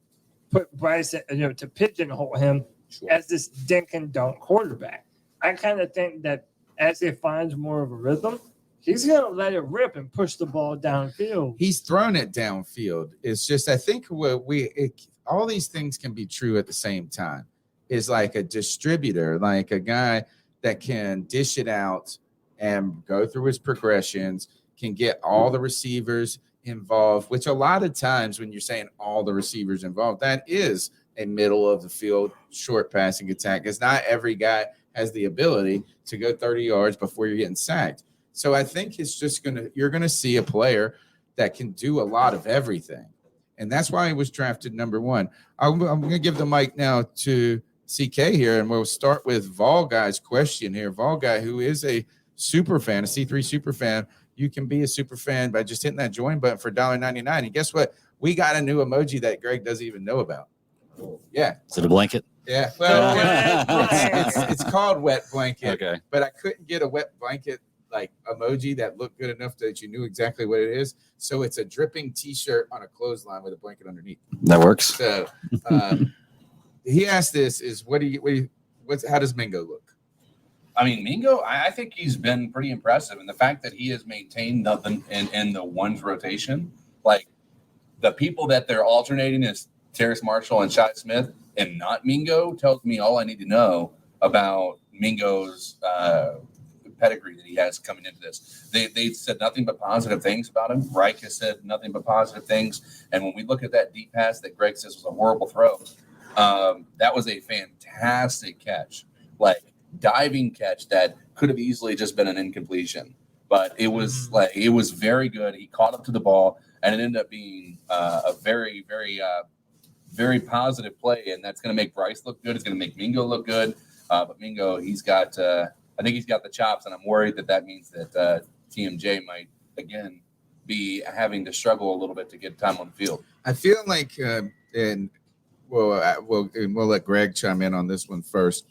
put Bryce, to pigeonhole him as this dink and dunk quarterback. I kind of think that as he finds more of a rhythm, he's going to let it rip and push the ball downfield. He's thrown it downfield. It's just, I think all these things can be true at the same time. Is like a distributor, like a guy that can dish it out and go through his progressions, can get all the receivers involved, which a lot of times when you're saying all the receivers involved, that is a middle of the field short passing attack. Because not every guy has the ability to go 30 yards before you're getting sacked. So I think it's just you're going to see a player that can do a lot of everything. And that's why he was drafted number 1. I'm going to give the mic now to CK here, and we'll start with Vol Guy's question here. Vol Guy, who is a super fan, a C3 super fan, you can be a super fan by just hitting that join button for $1.99. And guess what? We got a new emoji that Greg doesn't even know about. Yeah. Is it a blanket? Yeah. Well, it's called wet blanket. Okay. But I couldn't get a wet blanket like emoji that looked good enough that you knew exactly what it is. So it's a dripping T-shirt on a clothesline with a blanket underneath. That works. So he asked this is how does Mingo look? I mean, Mingo, I think he's been pretty impressive. And the fact that he has maintained nothing in the ones rotation, like the people that they're alternating is Terrace Marshall and Shi Smith and not Mingo, tells me all I need to know about Mingo's pedigree that he has coming into this. They said nothing but positive things about him. Reich has said nothing but positive things. And when we look at that deep pass that Greg says was a horrible throw, that was a fantastic catch, like diving catch that could have easily just been an incompletion, but it was very good. He caught up to the ball, and it ended up being a very, very, very positive play, and that's going to make Bryce look good. It's going to make Mingo look good, but Mingo, I think he's got the chops, and I'm worried that means that TMJ might again be having to struggle a little bit to get time on the field. I feel like, we'll let Greg chime in on this one first.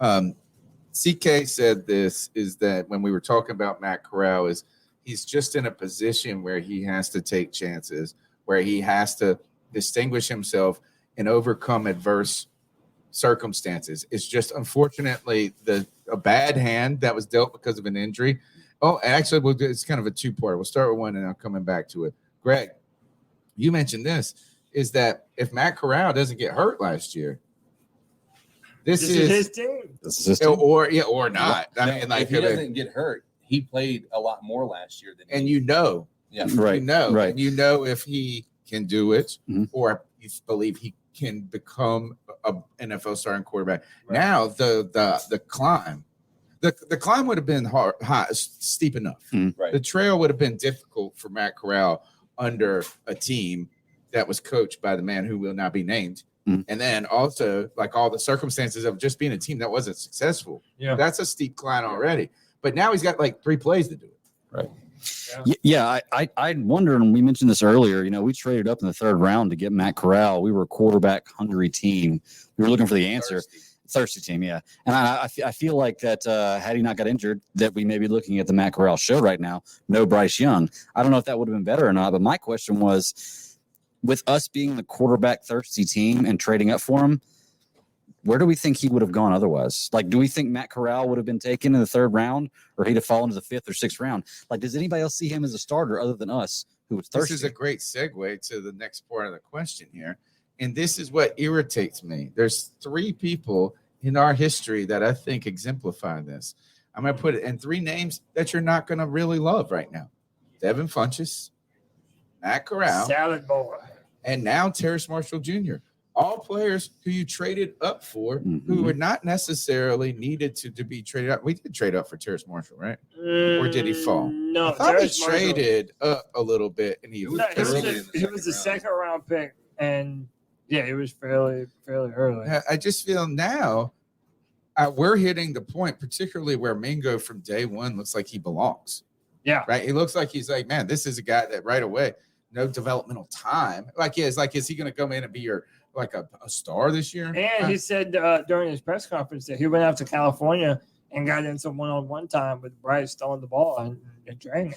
CK said this is that when we were talking about Matt Corral, is he's just in a position where he has to take chances, where he has to distinguish himself and overcome adverse circumstances. It's just unfortunately a bad hand that was dealt because of an injury. Oh, actually, it's kind of a two-part. We'll start with one and I'm coming back to it. Greg, you mentioned this, is that if Matt Corral doesn't get hurt last year, this is his team. This is his team. Or not. I mean, like, if he doesn't get hurt, he played a lot more last year than and he did. yeah, Right. right. And if he can do it, or you believe he can become a NFL starting quarterback. Right. Now the climb, The climb would have been steep enough. Right. The trail would have been difficult for Matt Corral under a team that was coached by the man who will not be named. And then also, like, all the circumstances of just being a team that wasn't successful. Yeah. That's a steep climb already. But now he's got like 3 plays to do it. Right. Yeah, I wonder, and we mentioned this earlier, we traded up in the 3rd round to get Matt Corral. We were a quarterback hungry team. We were looking for the answer. Thirsty team, yeah. And I feel like that had he not got injured, that we may be looking at the Matt Corral show right now. No Bryce Young. I don't know if that would have been better or not, but my question was, with us being the quarterback thirsty team and trading up for him, where do we think he would have gone otherwise? Like, do we think Matt Corral would have been taken in the 3rd round, or he'd have fallen to the 5th or 6th round? Like, does anybody else see him as a starter other than us who was thirsty? This is a great segue to the next part of the question here. And this is what irritates me. There's 3 people in our history that I think exemplify this. I'm going to put it in 3 names that you're not going to really love right now. Devin Funchess, Matt Corral, Salad boy, and now Terrace Marshall Jr. All players who you traded up for, who were not necessarily needed to be traded up. We did trade up for Terrace Marshall, right? Or did he fall? No, I thought Terrace we Marshall- traded up a little bit, and he was He was a 2nd round pick, and yeah, it was fairly early. I just feel now we're hitting the point, particularly where Mingo from day one looks like he belongs. Yeah. Right. He looks like he's like, man, this is a guy that right away, no developmental time. Is he going to come in and be your a star this year? And he said during his press conference that he went out to California and got in some one-on-one time with Bryce throwing the ball and training.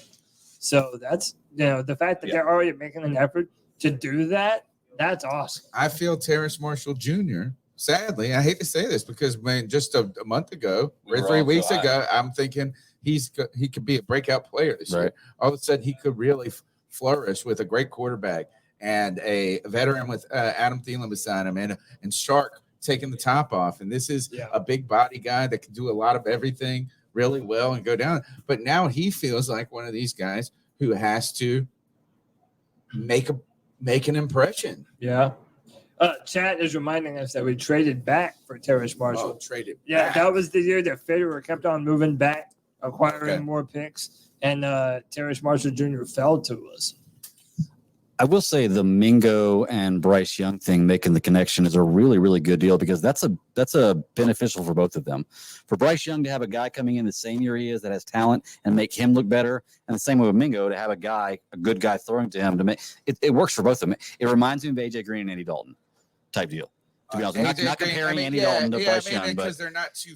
So that's, the fact that they're already making an effort to do that, that's awesome. I feel Terrace Marshall Jr., sadly, I hate to say this because just a month ago or 3 weeks ago, I'm thinking he could be a breakout player this year. All of a sudden, he could really flourish with a great quarterback and a veteran with Adam Thielen beside him and Shark taking the top off. And this is a big body guy that can do a lot of everything really well and go down. But now he feels like one of these guys who has to make an impression. Yeah. Chat is reminding us that we traded back for Terrace Marshall. Traded. Yeah, back. that was the year that Federer kept on moving back, acquiring more picks, and Terrace Marshall Jr. fell to us. I will say the Mingo and Bryce Young thing, making the connection, is a really, really good deal because that's a beneficial for both of them. For Bryce Young to have a guy coming in the same year he is that has talent and make him look better, and the same way with Mingo to have a good guy throwing to him to make it works for both of them. It reminds me of AJ Green and Andy Dalton type deal. To be honest, not comparing Andy Dalton to Bryce Young, because they're not too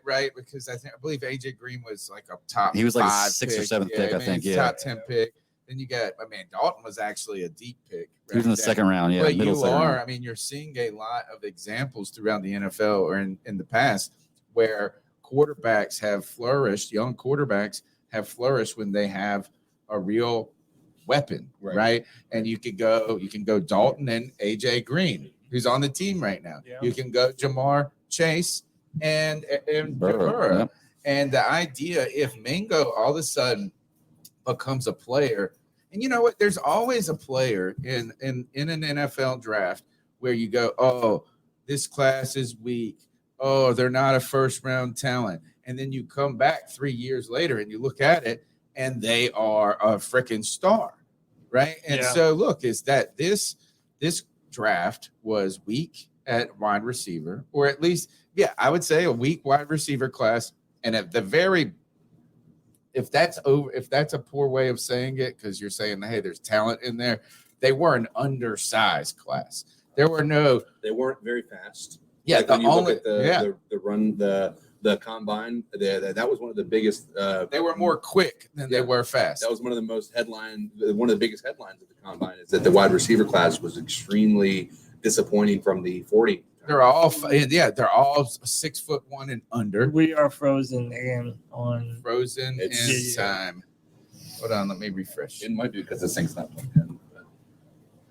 right? Because I believe AJ Green was like a top. He was like a 6th pick. or 7th pick, I think. Yeah, top 10 pick. Then you got, Dalton was actually a deep pick. He was in the 2nd round. Yeah, but middle round. you're seeing a lot of examples throughout the NFL or in the past where quarterbacks have flourished. Young quarterbacks have flourished when they have a real weapon, right? And you can go Dalton and AJ Green, who's on the team right now. Yeah. You can go Jamar Chase and Burrow. Yep. And the idea, if Mingo all of a sudden becomes a player, and you know what? There's always a player in an NFL draft where you go, oh, this class is weak. Oh, they're not a 1st round talent. And then you come back 3 years later and you look at it and they are a freaking star, right? And so look, is that this draft was weak at wide receiver, or at least, I would say a weak wide receiver class. And at the very, if that's a poor way of saying it, because you're saying, hey, there's talent in there, they were an undersized class. They weren't very fast. Yeah, like when you look at the run, the combine, that was one of the biggest. They were more quick than they were fast. That was one of the biggest headlines of the combine is that the wide receiver class was extremely disappointing from the 40. They're all 6'1" and under. We are frozen in time. Hold on, let me refresh. It might be because this thing's not plugged in.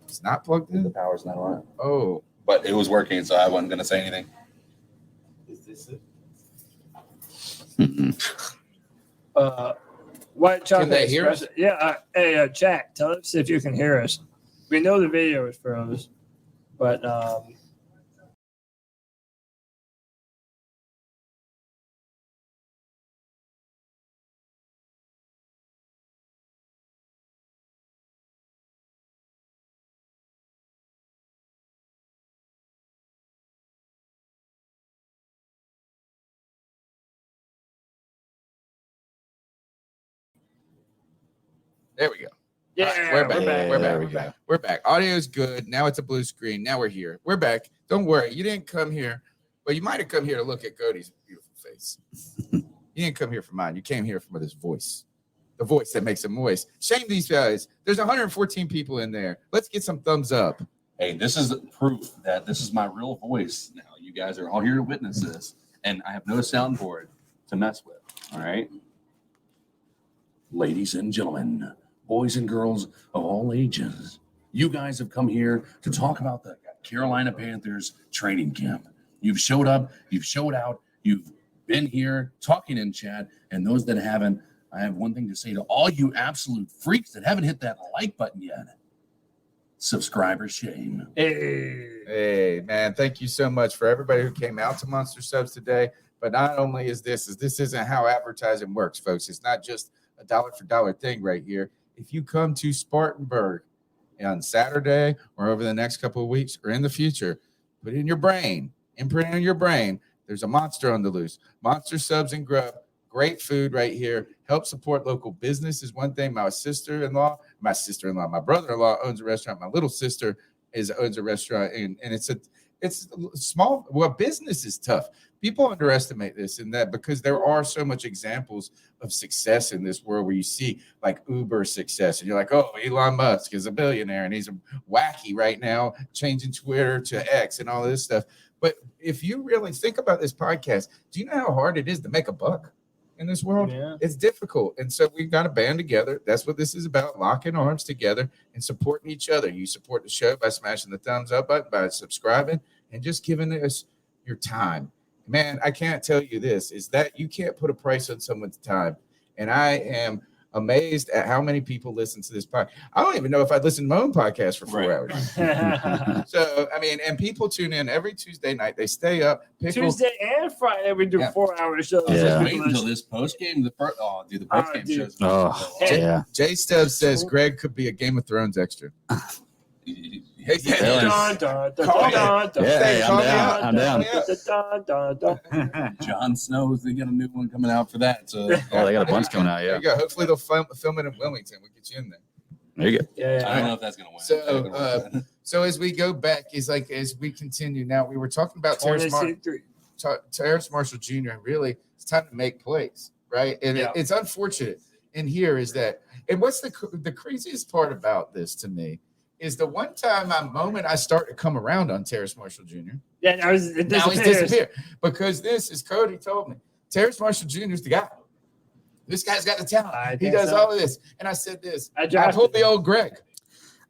It's not plugged in? The power's not on. Oh. But it was working, so I wasn't going to say anything. Is this it? White chocolate. Can they hear us? Yeah. Hey, chat, tell us if you can hear us. We know the video is froze, but There we go. Yeah, All right, we're back. Yeah, We're there back. we We're go. back. We're back. Audio's good. Now it's a blue screen. Now we're here. We're back. Don't worry. You didn't come here. Well, you might have come here to look at Cody's beautiful face. You didn't come here for mine. You came here for his voice. The voice that makes him moist. Shame these guys. There's 114 people in there. Let's get some thumbs up. Hey, this is proof that this is my real voice now. You guys are all here to witness this, and I have no soundboard to mess with. All right. Ladies and gentlemen, boys and girls of all ages, you guys have come here to talk about the Carolina Panthers training camp. You've showed up, you've showed out, you've been here talking in chat, and those that haven't, I have one thing to say to all you absolute freaks that haven't hit that like button yet. Subscriber shame. Hey, man, thank you so much for everybody who came out to Monster Subs today. But not only is this isn't how advertising works, folks. It's not just a dollar for dollar thing right here. If you come to Spartanburg on Saturday or over the next couple of weeks or in the future, put it in your brain, imprint it in your brain. There's a monster on the loose. Monster Subs and Grub. Great food right here. Help support local business is one thing. My brother-in-law owns a restaurant. My little sister owns a restaurant, and it's small. Well, business is tough. People underestimate this and that because there are so much examples of success in this world where you see like Uber success, and you're like, oh, Elon Musk is a billionaire and he's wacky right now, changing Twitter to X and all this stuff. But if you really think about this podcast, do you know how hard it is to make a buck in this world? Yeah. It's difficult. And so we've got to band together. That's what this is about, locking arms together and supporting each other. You support the show by smashing the thumbs up button, by subscribing, and just giving us your time. Man, I can't tell you this, is that you can't put a price on someone's time. And I am amazed at how many people listen to this podcast. I don't even know if I'd listen to my own podcast for 4 hours. So, I mean, and people tune in every Tuesday night. They stay up. Tuesday and Friday, we do 4-hour shows. Yeah. Wait until this post game. The post game dude. shows. Oh, Hey. yeah. Jay Stubbs says Greg could be a Game of Thrones extra. Dun, dun, dun, dun, Call me. dun, dun, Yeah, hey, Call I'm me down. out. I'm down. dun, dun, dun, dun. John Snow's they got a new one coming out for that. So Oh, they got a bunch coming out. There Yeah. you go. Hopefully they'll film it in Wilmington. We'll get you in there. There you go. Yeah, I don't know if that's gonna win. So, So as we go back, as we continue now, we were talking about Terrace Marshall Jr. and really it's time to make plays, right? And Yeah. it's unfortunate in here is that, and what's the craziest part about this to me is the one moment I start to come around on Terrace Marshall Jr. yeah. Now he's disappeared because this is Cody told me Terrace Marshall Jr. is the guy. This guy's got the talent. He does all of this, and I said this. I told the old Greg,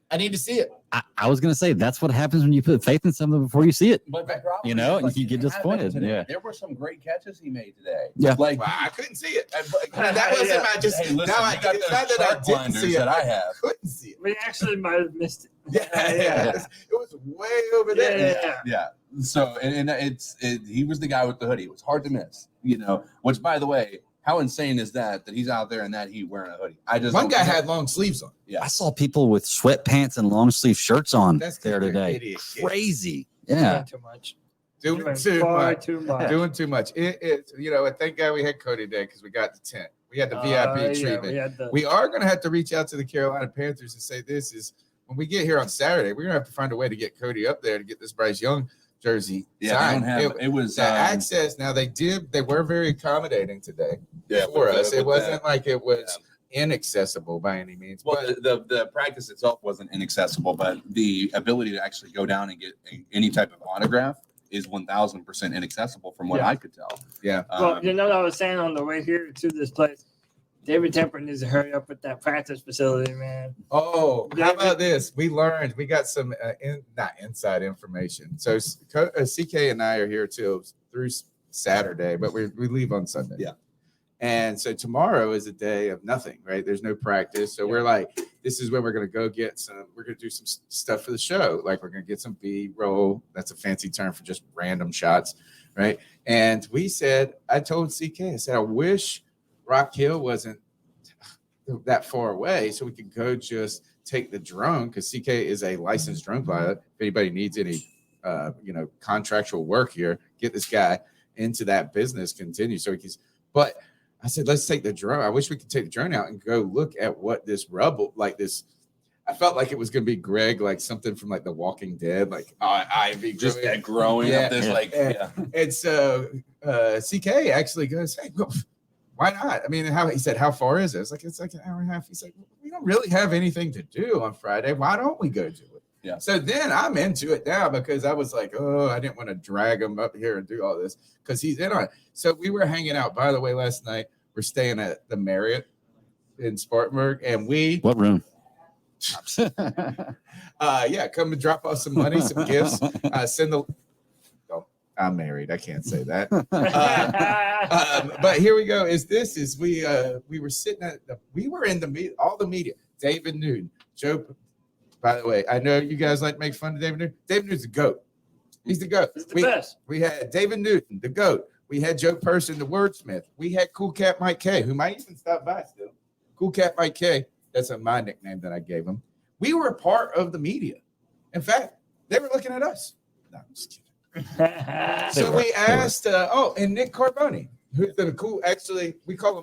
I need to see it. I was going to say, that's what happens when you put faith in something before you see it. But the problem You know, is, and you get didn't have disappointed, that today. yeah. There were some great catches he made today. Yeah. Like Well, I couldn't see it. That wasn't my just. hey, listen, now I you got it's those not that I shark didn't blinders see it. that I have. couldn't see it. We actually might have missed it. Yeah. It was way over there. Yeah. Yeah. So and he was the guy with the hoodie. It was hard to miss. You know, which by the way, how insane is that he's out there in that heat wearing a hoodie? One guy had long sleeves on. Yeah. I saw people with sweatpants and long sleeve shirts on That's there today. idiot. Crazy. Doing Yeah. too much. Doing too far much. too much. Doing too much. It and thank God we had Cody today because we got the tent. We had the VIP treatment. We are going to have to reach out to the Carolina Panthers and say this is when we get here on Saturday, we're going to have to find a way to get Cody up there to get this Bryce Young jersey Yeah, signed. they don't have it was access. Now they were very accommodating today yeah, for with us. the- It with wasn't like it was inaccessible by any means. Well, But the practice itself wasn't inaccessible, but the ability to actually go down and get any type of autograph is 1,000% inaccessible from what Yeah. I could tell. yeah, Well, you know what I was saying on the way here to this place? David Temper needs to hurry up with that practice facility, man. Oh, how about this? We got some not inside information. So CK and I are here through Saturday, but we leave on Sunday. Yeah. And so tomorrow is a day of nothing, right? There's no practice. So we're like, this is where we're going to go we're going to do some stuff for the show. Like we're going to get some B-roll. That's a fancy term for just random shots, right? And I told CK, I said, I wish Rock Hill wasn't that far away so we could go just take the drone because CK is a licensed drone pilot. If anybody needs any, contractual work here, get this guy into that business, continue. So but I said, let's take the drone. I wish we could take the drone out and go look at what this rubble, like this. I felt like it was going to be Greg, like something from like The Walking Dead, like ivy Just growing up this And so CK actually goes, hey, well, why not? I mean, he said, how far is it? It's like an hour and a half. He's like, we don't really have anything to do on Friday. Why don't we go do it? Yeah. So then I'm into it now because I was like, oh, I didn't want to drag him up here and do all this because he's in on it. So we were hanging out. By the way, last night we're staying at the Marriott in Spartanburg, and What room? Come and drop off some money, some gifts. I'm married. I can't say that. But here we go. We were sitting we were in all the media. David Newton, Joe. By the way, I know you guys like to make fun of David Newton. David Newton's the GOAT. He's the GOAT. He's the best. We had David Newton, the GOAT. We had Joe Person, the wordsmith. We had Cool Cat Mike K, who might even stop by still. Cool Cat Mike K. That's my nickname that I gave him. We were a part of the media. In fact, they were looking at us. No, I'm just kidding. So we asked, and Nick Carboni, who's the cool, actually,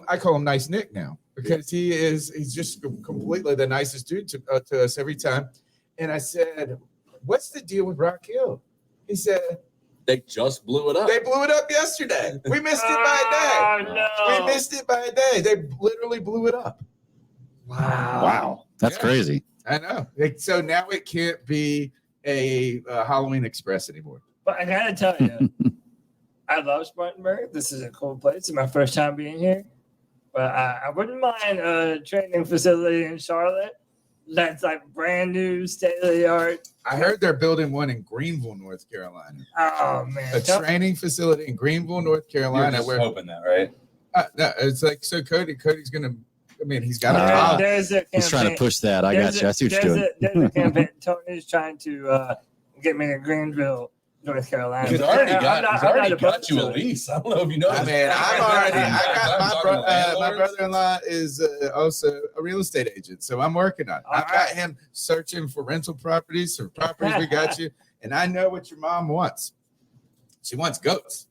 I call him Nice Nick now because he's just completely the nicest dude to us every time. And I said, what's the deal with Rock Hill? He said, they just blew it up. They blew it up yesterday. We missed it by a day. No. We missed it by a day. They literally blew it up. Wow. That's crazy. I know. So now it can't be a Halloween Express anymore. But I gotta tell you, I love Spartanburg. This is a cool place. It's my first time being here. But I wouldn't mind a training facility in Charlotte that's like brand new, state of the art. I heard they're building one in Greenville, North Carolina. Oh man, A training facility in Greenville, North Carolina. You're just hoping that, right? No, it's like so. Cody's gonna. I mean, he's got He's trying to push that. I got you. I see what you're doing. There's a campaign. Tony's trying to get me to Greenville, North Carolina. He's already got you a lease. I don't know if you know. I mean, I got my brother-in-law is also a real estate agent, so I'm working on it. I've got him searching for rental properties, for properties. We got you, and I know what your mom wants. She wants goats.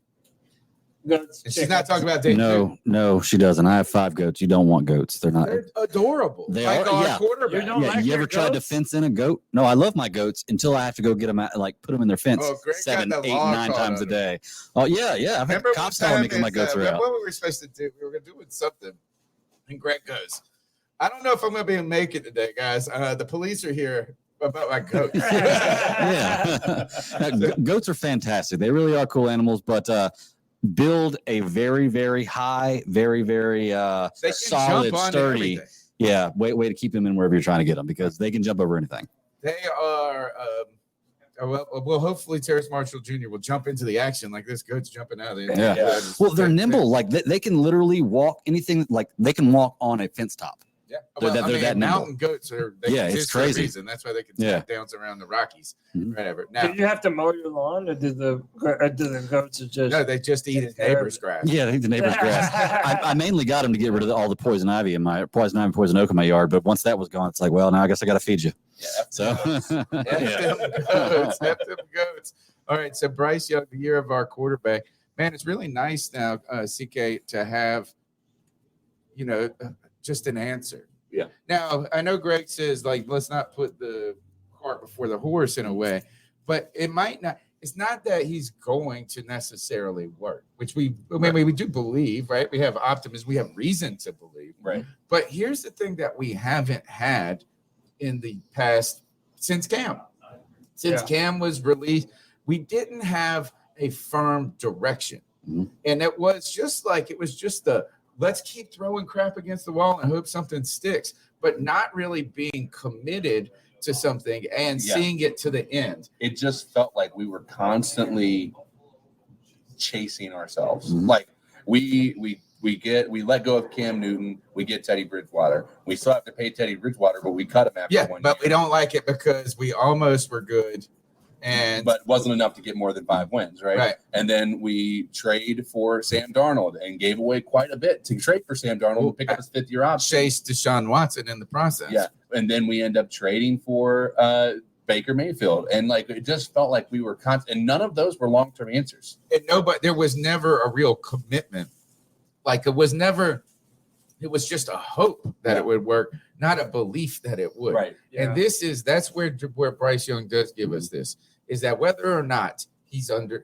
And she's not talking about dating. No, she doesn't. I have 5 goats. You don't want goats. They're adorable. They like are. Our quarterback. You ever tried to fence in a goat? No, I love my goats until I have to go get them out, like put them in their fence 7, 8, 9 times a day. Oh yeah. I've had cops telling me because my goats are out. What we were supposed to do? We were going to do something, and Greg goes, "I don't know if I'm going to be able to make it today, guys. The police are here." About my goats. Goats are fantastic. They really are cool animals, but build a very, very high, very, very solid, sturdy. Yeah, way to keep them in wherever you're trying to get them because they can jump over anything. They are. Well, hopefully Terrace Marshall Jr. will jump into the action like this goat's jumping out of the Yeah. Well, they're nimble. Like they can literally walk anything. Like they can walk on a fence top. Yeah, they're that mountain goats are. It's crazy. Reason. That's why they can take downs around the Rockies. Whatever. Now, do you have to mow your lawn, or do the goats just? No, they just eat his neighbor's grass. Yeah, they eat the neighbor's grass. I mainly got them to get rid of all the poison ivy in my poison oak in my yard. But once that was gone, it's like, well, now I guess I got to feed you. Yeah. So, goats. All right. So Bryce Young, the year of our quarterback. Man, it's really nice now, CK, to have, just an answer. Yeah. Now, I know Greg says, like, let's not put the cart before the horse in a way, but it might not. It's not that he's going to necessarily work, which we do believe, right? We have optimism. We have reason to believe. Right. But here's the thing that we haven't had in the past since Cam. Since Cam was released, we didn't have a firm direction. Mm-hmm. And it was just let's keep throwing crap against the wall and hope something sticks, but not really being committed to something and seeing it to the end. It just felt like we were constantly chasing ourselves. Mm-hmm. Like we let go of Cam Newton, we get Teddy Bridgewater. We still have to pay Teddy Bridgewater, but we cut him after 1 year. But we don't like it because we almost were good. But wasn't enough to get more than 5 wins, right? And then we trade for Sam Darnold and gave away quite a bit to trade for Sam Darnold and pick up his 5th-year option. Chase Deshaun Watson in the process. Yeah, and then we end up trading for Baker Mayfield, and like it just felt like we were constant, and none of those were long-term answers. And there was never a real commitment. Like it was just a hope that it would work, not a belief that it would. Right. And that's where Bryce Young does give us this, is that whether or not he's under,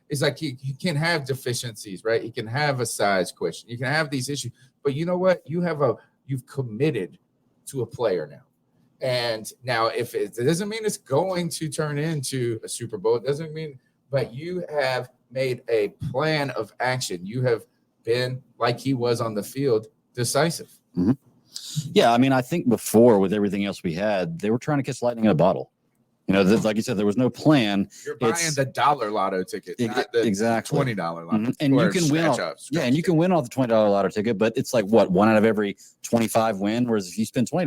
it's like he can have deficiencies, right? He can have a size question. You can have these issues, but you know what? You've committed to a player now. And now if it doesn't mean it's going to turn into a Super Bowl, it doesn't mean, but you have made a plan of action. You have been, like he was on the field, decisive. Mm-hmm. Yeah, I mean, I think before with everything else we had, they were trying to catch lightning in a bottle. Like you said, there was no plan. You're buying the $1 lotto ticket, not the exactly $20 lotto. Mm-hmm. And you can win. And you can win off the $20 lotto ticket, but it's like what, 1 out of every 25 win. Whereas if you spend $20, 1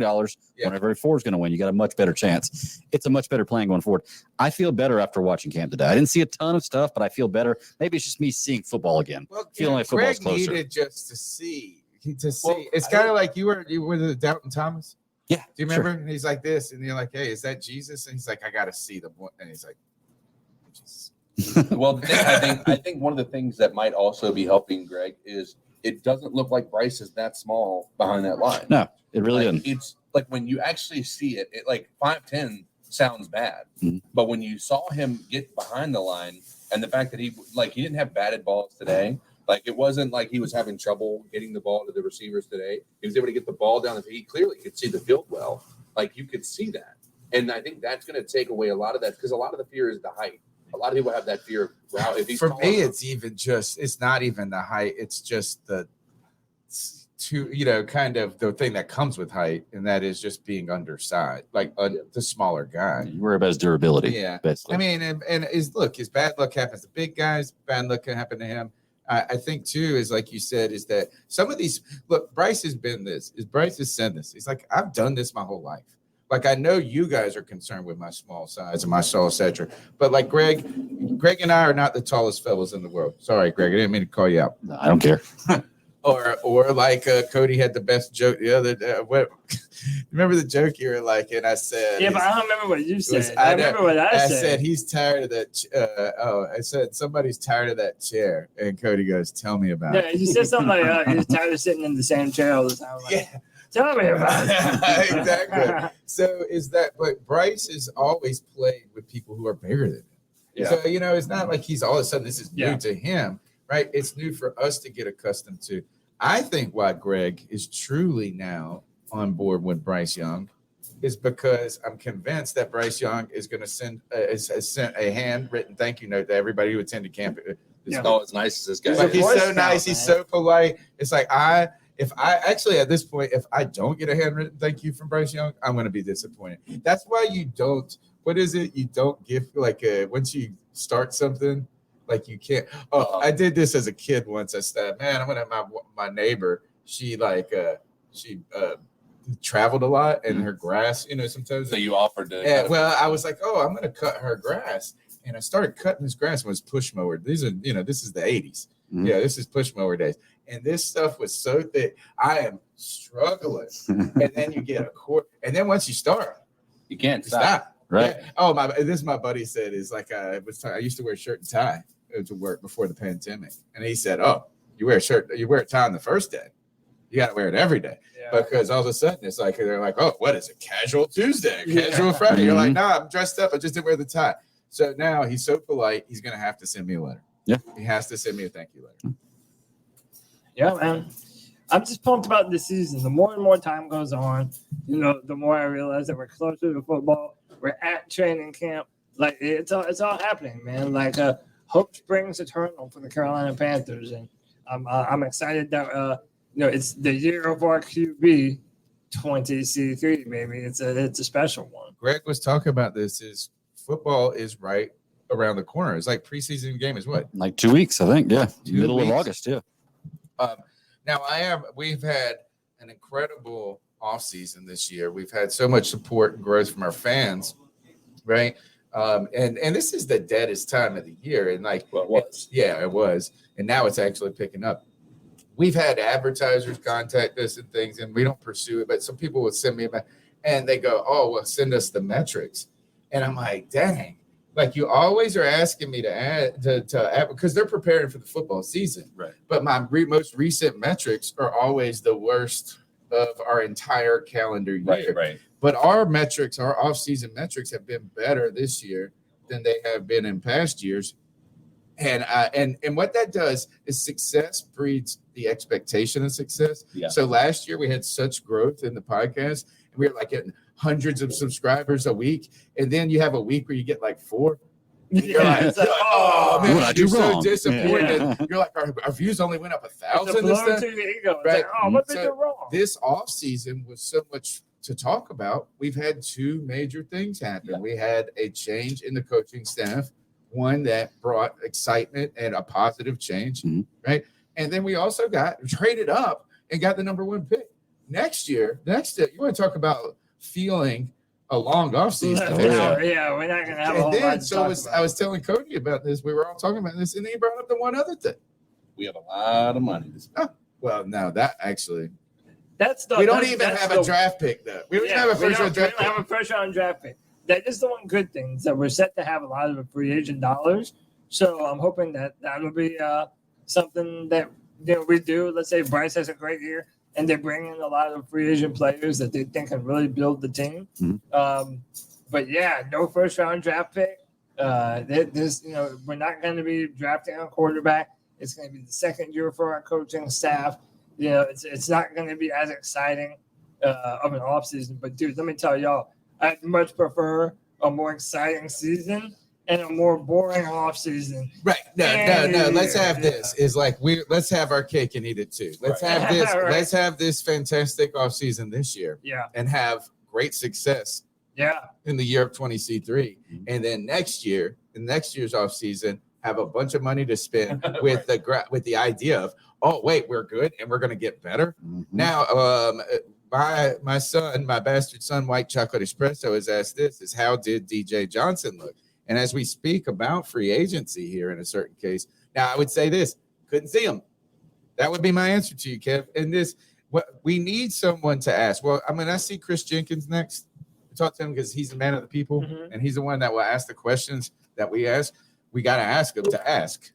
out of every 4 is going to win. You got a much better chance. It's a much better plan going forward. I feel better after watching camp today. I didn't see a ton of stuff, but I feel better. Maybe it's just me seeing football again. Well, feeling like football's Greg closer. Needed just to see. It's kind of like you were the Doubting Thomas. Yeah. Do you remember? Sure. And he's like this, and you're like, "Hey, is that Jesus?" And he's like, "I got to see the one." And he's like, "Jesus." Well, I think one of the things that might also be helping Greg is it doesn't look like Bryce is that small behind that line. No, it really doesn't. It's like when you actually see it, like 5'10" sounds bad, but when you saw him get behind the line, and the fact that he didn't have batted balls today. Like, it wasn't like he was having trouble getting the ball to the receivers today. He was able to get the ball down the field. He clearly could see the field well. Like, you could see that. And I think that's going to take away a lot of that, because a lot of the fear is the height. A lot of people have that fear. Wow, if he's for me, it's not even the height. It's just kind of the thing that comes with height, and that is just being undersized, like the smaller guy. You worry about his durability. Yeah. Basically. I mean, and his bad luck happens to big guys. Bad luck can happen to him. I think too is like you said, is that some of these Bryce has said this. He's like, I've done this my whole life. Like, I know you guys are concerned with my small size and my small stature, but like Greg and I are not the tallest fellows in the world. Sorry, Greg, I didn't mean to call you out. No, I don't care. or like Cody had the best joke the other day. Remember the joke you were like, and I said, yeah, but I don't remember what you said. I remember what I said. I said he's tired of that. I said somebody's tired of that chair, and Cody goes, "Tell me about it." You said something like, "He's tired of sitting in the same chair all the time." Like, yeah. Tell me about it. Exactly. So but Bryce has always played with people who are bigger than him. Yeah. So, it's not like he's all of a sudden this is new to him, right? It's new for us to get accustomed to. I think why Greg is truly now on board with Bryce Young is because I'm convinced that Bryce Young is going to sent a handwritten thank you note to everybody who attended camp. As nice as this guy. Like, he's so nice. He's so polite. It's like if at this point, if I don't get a handwritten thank you from Bryce Young, I'm going to be disappointed. That's why you don't. What is it? You don't give once you start something, like you can't. Oh, I did this as a kid once. I said, man, I'm going to have my neighbor. She traveled a lot, and her grass, sometimes. So you offered to. Yeah. Well, I was like, I'm going to cut her grass, and I started cutting this grass. When it was push mower. These are, this is the 80s. Mm-hmm. Yeah, this is push mower days. And this stuff was so thick, I am struggling. And then you get a cord, and then once you start, you can't stop. Right. Yeah. Oh, this my buddy said is like I used to wear shirt and tie to work before the pandemic, and he said, "Oh, you wear a tie on the first day, you got to wear it every day because all of a sudden it's like they're like, oh, what is it? Casual Tuesday, casual Friday." You're like, "Nah, I'm dressed up. I just didn't wear the tie." So now he's so polite, he's gonna have to send me a letter. Yeah, he has to send me a thank you letter. Yeah, man. I'm just pumped about this season. The more and more time goes on, the more I realize that we're closer to football. We're at training camp. Like, it's all happening, man. Like, hope springs eternal for the Carolina Panthers, and I'm excited that it's the year of our QB 20C3, baby. It's a special one. Greg was talking about this. Is football is right around the corner. It's like preseason game is what? Like 2 weeks, I think. Yeah, 2 middle weeks. of August. Yeah. Now we've had an incredible offseason this year. We've had so much support and growth from our fans, right? And this is the deadest time of the year. And it was. And now it's actually picking up. We've had advertisers contact us and things, and we don't pursue it, but some people would send me and they go, "Oh, well, send us the metrics." And I'm like, dang, Like you always are asking me to add because they're preparing for the football season. Right. But my most recent metrics are always the worst of our entire calendar year. Right. But our metrics, our off-season metrics, have been better this year than they have been in past years. And what that does is success breeds the expectation of success. Yeah. So last year we had such growth in the podcast, and we were like getting hundreds of subscribers a week. And then you have a week where you get like 4. You're like, It's like, oh man, What'd I do you're wrong? so disappointed. Yeah. You're like, our views only went up it's 1,000 a this blow time. to your ego. It's Right. like, oh, what did So they do wrong? This off season was so much to talk about. We've had 2 major things happen. Yeah. We had a change in the coaching staff, one that brought excitement and a positive change, Mhm. right? And then we also got traded up and got the number 1 pick. Next year, you want to talk about feeling a long off season. Yeah, we're not gonna have a whole And lot then to talk about. I was telling Cody about this. We were all talking about this, and then he brought up the one other thing. We have a lot of money to spend. Well, no, that actually That's the we don't that's- even that's have the- a draft pick though. We don't Yeah, have a first round we draft don't pick. have a first round draft pick. That is the one good thing is that we're set to have a lot of the free agent dollars. So I'm hoping that that'll be something that we do. Let's say Bryce has a great year, and they bring in a lot of free agent players that they think can really build the team. Mhm. But yeah, no first round draft pick. This we're not going to be drafting a quarterback. It's going to be the second year for our coaching staff. It's not going to be as exciting of an offseason. But dude, let me tell y'all, I'd much prefer a more exciting season and a more boring offseason. Right. No. Let's have Yeah. this. Is like let's have our cake and eat it too. Let's Right. have this. Right. Let's have this fantastic offseason this year Yeah. and have great success Yeah. in the year of 20C3. And then next year, in next year's offseason, have a bunch of money to spend with the idea of, oh wait, we're good and we're gonna get better. Mhm. Now, my son, my bastard son, White Chocolate Espresso, has asked this: is how did DJ Johnson look? And as we speak about free agency here in a certain case, now I would say this: couldn't see him. That would be my answer to you, Kev. And this, what we need someone to ask. Well, I'm gonna see Chris Jenkins next. Talk to him because he's the man of the people, Mhm. and he's the one that will ask the questions that we ask. We got to ask him to ask.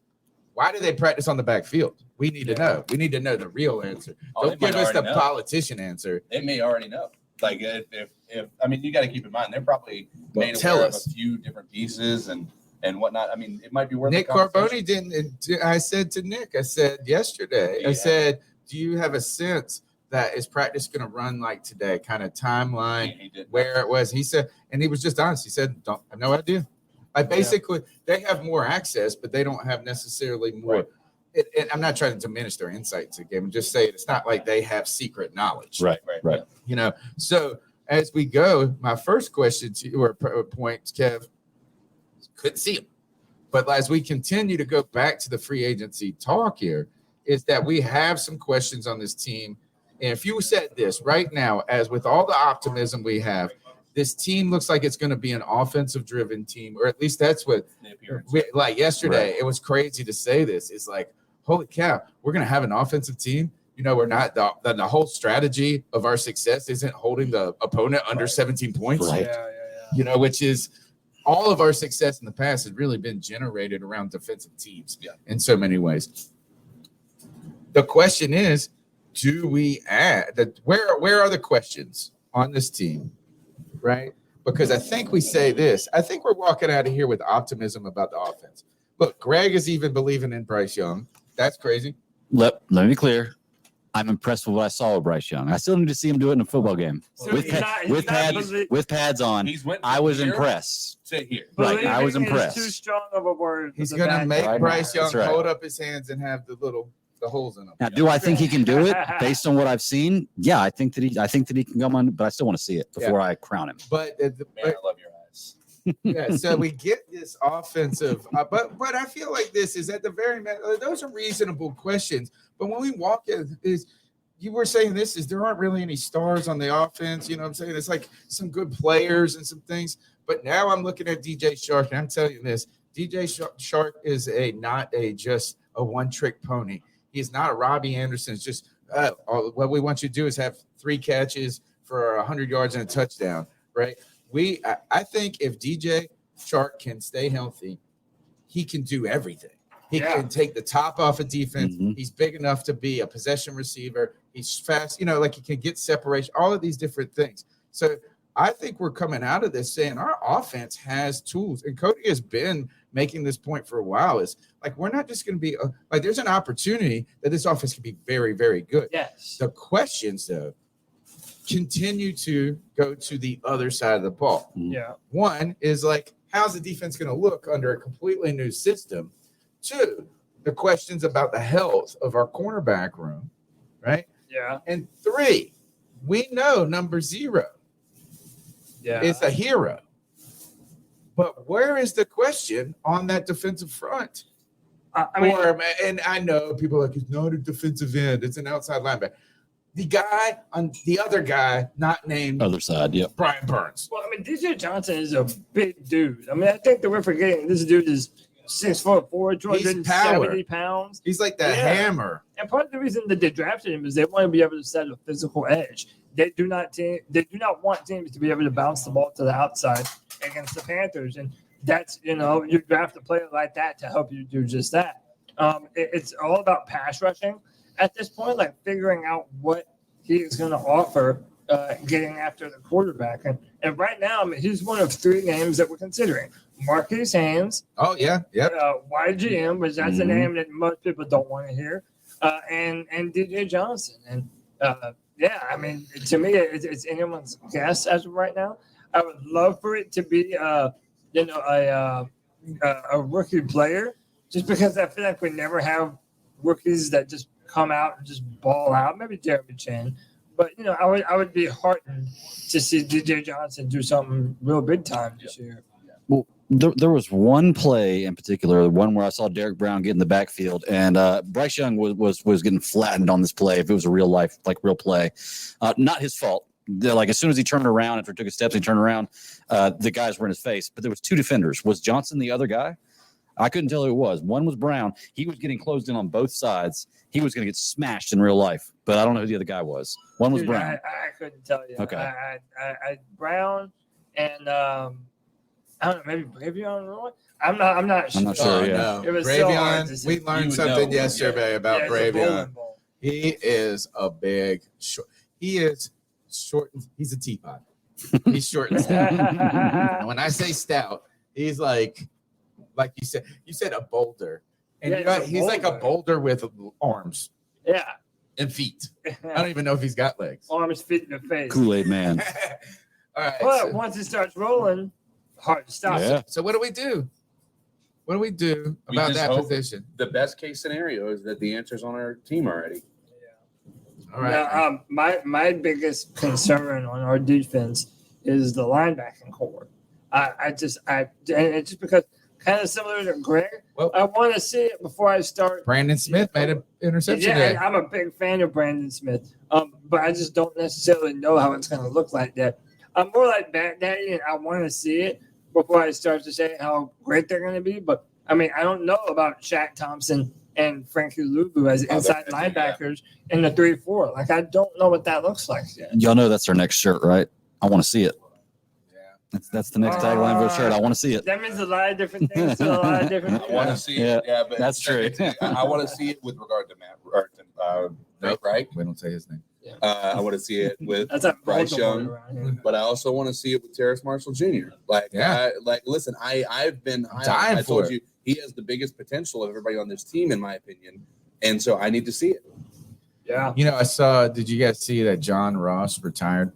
Why do they practice on the backfield? We need to know. We need to know the real answer. Oh, Don't they give might us the already know. politician answer. They may already know. Like if I mean, you got to keep in mind they're probably Well, made tell aware us. of a few different pieces and whatnot. I mean, it might be worth Nick a conversation. Carboni didn't. I said to Nick, I said yesterday, I Yeah. said, do you have a sense that is practice going to run like today? Kind of timeline, He did. where it was. He said, and he was just honest. He said, I have no idea. Like basically, they have more access, but they don't have necessarily more. Right. And I'm not trying to diminish their insight to the game. I'm just saying it's not like they have secret knowledge. Right. Right. So as we go, my first question to you or point, Kev, couldn't see him. But as we continue to go back to the free agency talk here, is that we have some questions on this team. And if you said this right now, as with all the optimism we have, this team looks like it's going to be an offensive driven team, or at least that's what The appearance. like yesterday. It was crazy to say this. It's like, holy cow, we're going to have an offensive team. We're not the whole strategy of our success isn't holding the opponent under 17 points, Right. Yeah. which is all of our success in the past has really been generated around defensive teams in so many ways. The question is, do we add that? Where are the questions on this team? Right? Because I think we say this. I think we're walking out of here with optimism about the offense. Look, Greg is even believing in Bryce Young. That's crazy. Let me be clear. I'm impressed with what I saw with Bryce Young. I still need to see him do it in a football game So with he's not pads on. He's went I from was here impressed. to here. Right, I was Believing is impressed. Too strong of a word. He's for going to that. make Right. Bryce Young That's right. hold up his hands and have the holes in them. Now, do I think he can do it based on what I've seen? Yeah, I think that he can come on, but I still want to see it before I crown him. But Man, I love your eyes. yeah, so we get this offensive, but I feel like this is at the very those are reasonable questions. But when we walk in, you were saying this is there aren't really any stars on the offense. You know what I'm saying? It's like some good players and some things. But now I'm looking at DJ Shark, and I'm telling you this: DJ Shark is not just a one-trick pony. He's not a Robbie Anderson. It's just what we want you to do is have 3 catches for 100 yards and a touchdown, right? I think if DJ Chark can stay healthy, he can do everything. He Yeah. can take the top off of defense. Mhm. He's big enough to be a possession receiver. He's fast, like he can get separation, all of these different things. So I think we're coming out of this saying our offense has tools. And Cody has been making this point for a while. Is like, we're not just going to be like, there's an opportunity that this offense can be very, very good. Yes. The questions, though, continue to go to the other side of the ball. Yeah. One is like, how's the defense going to look under a completely new system? Two, the questions about the health of our cornerback room, right? Yeah. And three, we know number 0 is a hero. But where is the question on that defensive front? I mean, And I know people are like, it's not a defensive end, it's an outside linebacker. The guy on the other guy, not named Other side, yep. Brian Burns. well, I mean, DJ Johnson is a big dude. I mean, I think that we're forgetting this dude is 6'4", 270 pounds. He's like the Yeah. hammer. And part of the reason that they drafted him is they want to be able to set a physical edge. They do not want teams to be able to bounce the ball to the outside against the Panthers, and that's you draft a player like that to help you do just that. It's all about pass rushing at this point, like figuring out what he is going to offer, getting after the quarterback. And right now, I mean, he's one of 3 names that we're considering: Marquise Haynes, Oh, yeah. Yep. YGM, which that's a Mhm. name that most people don't want to hear, and DJ Johnson. And yeah, I mean, to me, it's anyone's guess as of right now. I would love for it to be a rookie player, just because I feel like we never have rookies that just come out and just ball out. Maybe Jeremy Chin, but I would be heartened to see DJ Johnson do something real big time this year. Well, there was one play in particular, one where I saw Derek Brown get in the backfield, and Bryce Young was getting flattened on this play. If it was a real life, real play, not his fault. Like as soon as he turned around, after he took his steps, he turned around. The guys were in his face, but there was 2 defenders. Was Johnson the other guy? I couldn't tell who it was. One was Brown. He was getting closed in on both sides. He was going to get smashed in real life, but I don't know who the other guy was. One was Dude, Brown. I couldn't tell you. Okay. I Brown and I don't know, maybe Bravion Roy. I'm not sure. I'm not sure, yeah. No. It was so hard Bravion, to see. we You learned would something know. yesterday about Yeah, it's a Bravion. bowling ball. He is a big short. He is short. He's a teapot. He's short and stout. And when I say stout, he's like you said a boulder. And Yeah, he's like a boulder with arms Yeah. and feet. I don't even know if he's got legs. Arms, feet in the face. Kool-Aid man. All right. But once it starts rolling, hard to stop. Yeah. So what do we do? What do we do We about just that hope- position? The best case scenario is that the answer's on our team already. All right. Now, my biggest concern on our defense is the linebacking core. And it's just because kind of similar to Greg. Well- I want to see it before I start. Brandon Smith made an interception Yeah, today. I'm a big fan of Brandon Smith, but I just don't necessarily know how it's going to look like that. I'm more like Bat Daddy, and I want to see it before I start to say how great they're going to be. But I mean, I don't know about Shaq Thompson and Frankie Luvu as inside linebackers in the 3-4. Like, I don't know what that looks like yet. Y'all know that's our next shirt, right? I want to see it. Yeah. That's the next tagline for the shirt. I want to see it. That means a lot of different things to a lot of different I people. want to see Yeah, it. Yeah, but that's true. I want to see it with regard to Matt Burton, right? We don't say his name. I want to see it with That's a Bryce Young, around here. but I also want to see it with Terrace Marshall Jr. Yeah. Listen, I've been Dying I for told it. you he has the biggest potential of everybody on this team, in my opinion, and so I need to see it. Yeah. I saw, did you guys see that John Ross retired?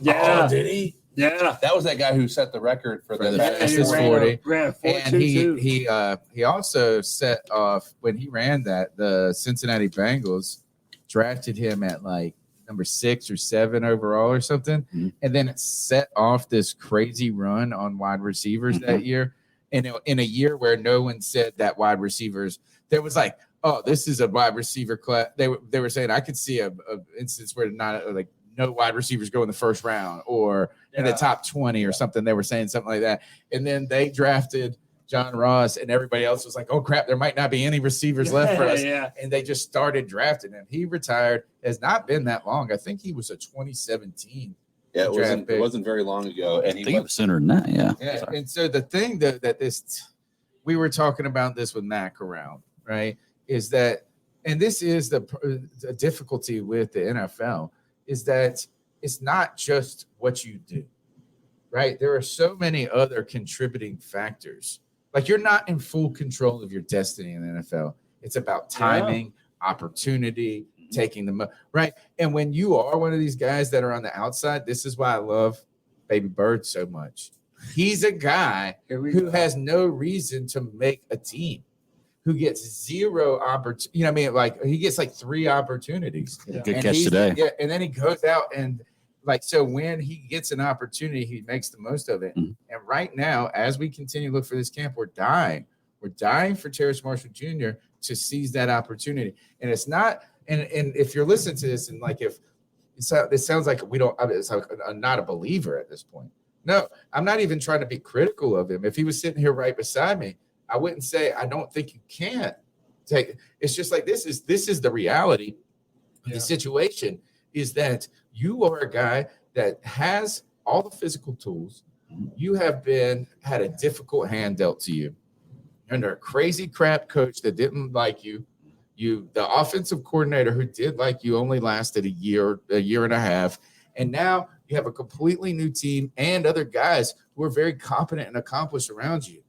Yeah. Oh, did he? Yeah. That was that guy who set the record for For the the fastest fastest He 40. ran a And 4.22. he also set off, when he ran that, the Cincinnati Bengals drafted him at like number 6 or 7 overall or something. Mhm. And then it set off this crazy run on wide receivers that year. And in a year where no one said that wide receivers, there was like, oh, this is a wide receiver class. They were saying I could see a instance where no wide receivers go in the first round or in the top 20 or something. They were saying something like that. And then they drafted John Ross, and everybody else was like, oh crap, there might not be any receivers left for us. Yeah. And they just started drafting him. He retired. Has not been that long. I think he was a 2017 Yeah, a draft pick. it wasn't very long ago, and I think it was sooner than that. Yeah. Yeah, Sorry. and so the thing that we were talking about this with Mac around, right? Is that, and this is the difficulty with the NFL, is that it's not just what you do, right? There are so many other contributing factors. Like, you're not in full control of your destiny in the NFL. It's about timing, opportunity, taking the right. And when you are one of these guys that are on the outside, this is why I love Baby Bird so much. He's a guy who has no reason to make a team, who gets zero opportunity. You know what I mean? Like, he gets like 3 opportunities. Good catch today. Yeah, and then he goes out and like, so when he gets an opportunity, he makes the most of it. And right now, as we continue to look for this camp, we're dying. We're dying for Terrace Marshall Jr. to seize that opportunity. And it's not, and if you're listening to this and like, if it sounds like we don't, it's like I'm not a believer at this point. No, I'm not even trying to be critical of him. If he was sitting here right beside me, I wouldn't say I don't think you can take. It's just like this is the reality. The situation is that you are a guy that has all the physical tools. You have had a difficult hand dealt to you under a crazy crap coach that didn't like you. The offensive coordinator who did like you only lasted a year and a half, and now you have a completely new team and other guys who are very competent and accomplished around you.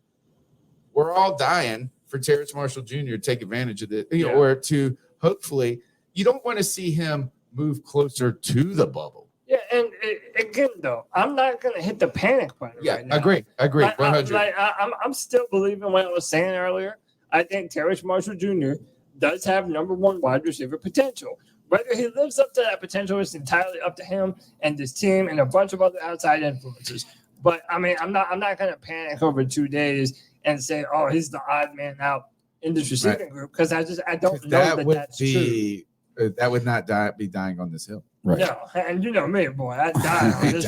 We're all dying for Terrace Marshall Jr. to take advantage of it, or to hopefully. You don't want to see him move closer to the bubble. Yeah, and again, though, I'm not going to hit the panic button. Yeah, right now. agree. 100. I'm still believing what I was saying earlier. I think Terrace Marshall Jr. does have number 1 wide receiver potential. Whether he lives up to that potential is entirely up to him and this team and a bunch of other outside influences. But I mean, I'm not going to panic over 2 days and say, "Oh, he's the odd man out in this receiving group," because I don't know that's true. That would not be dying on this hill. Right. No, and you know me, boy. I die on this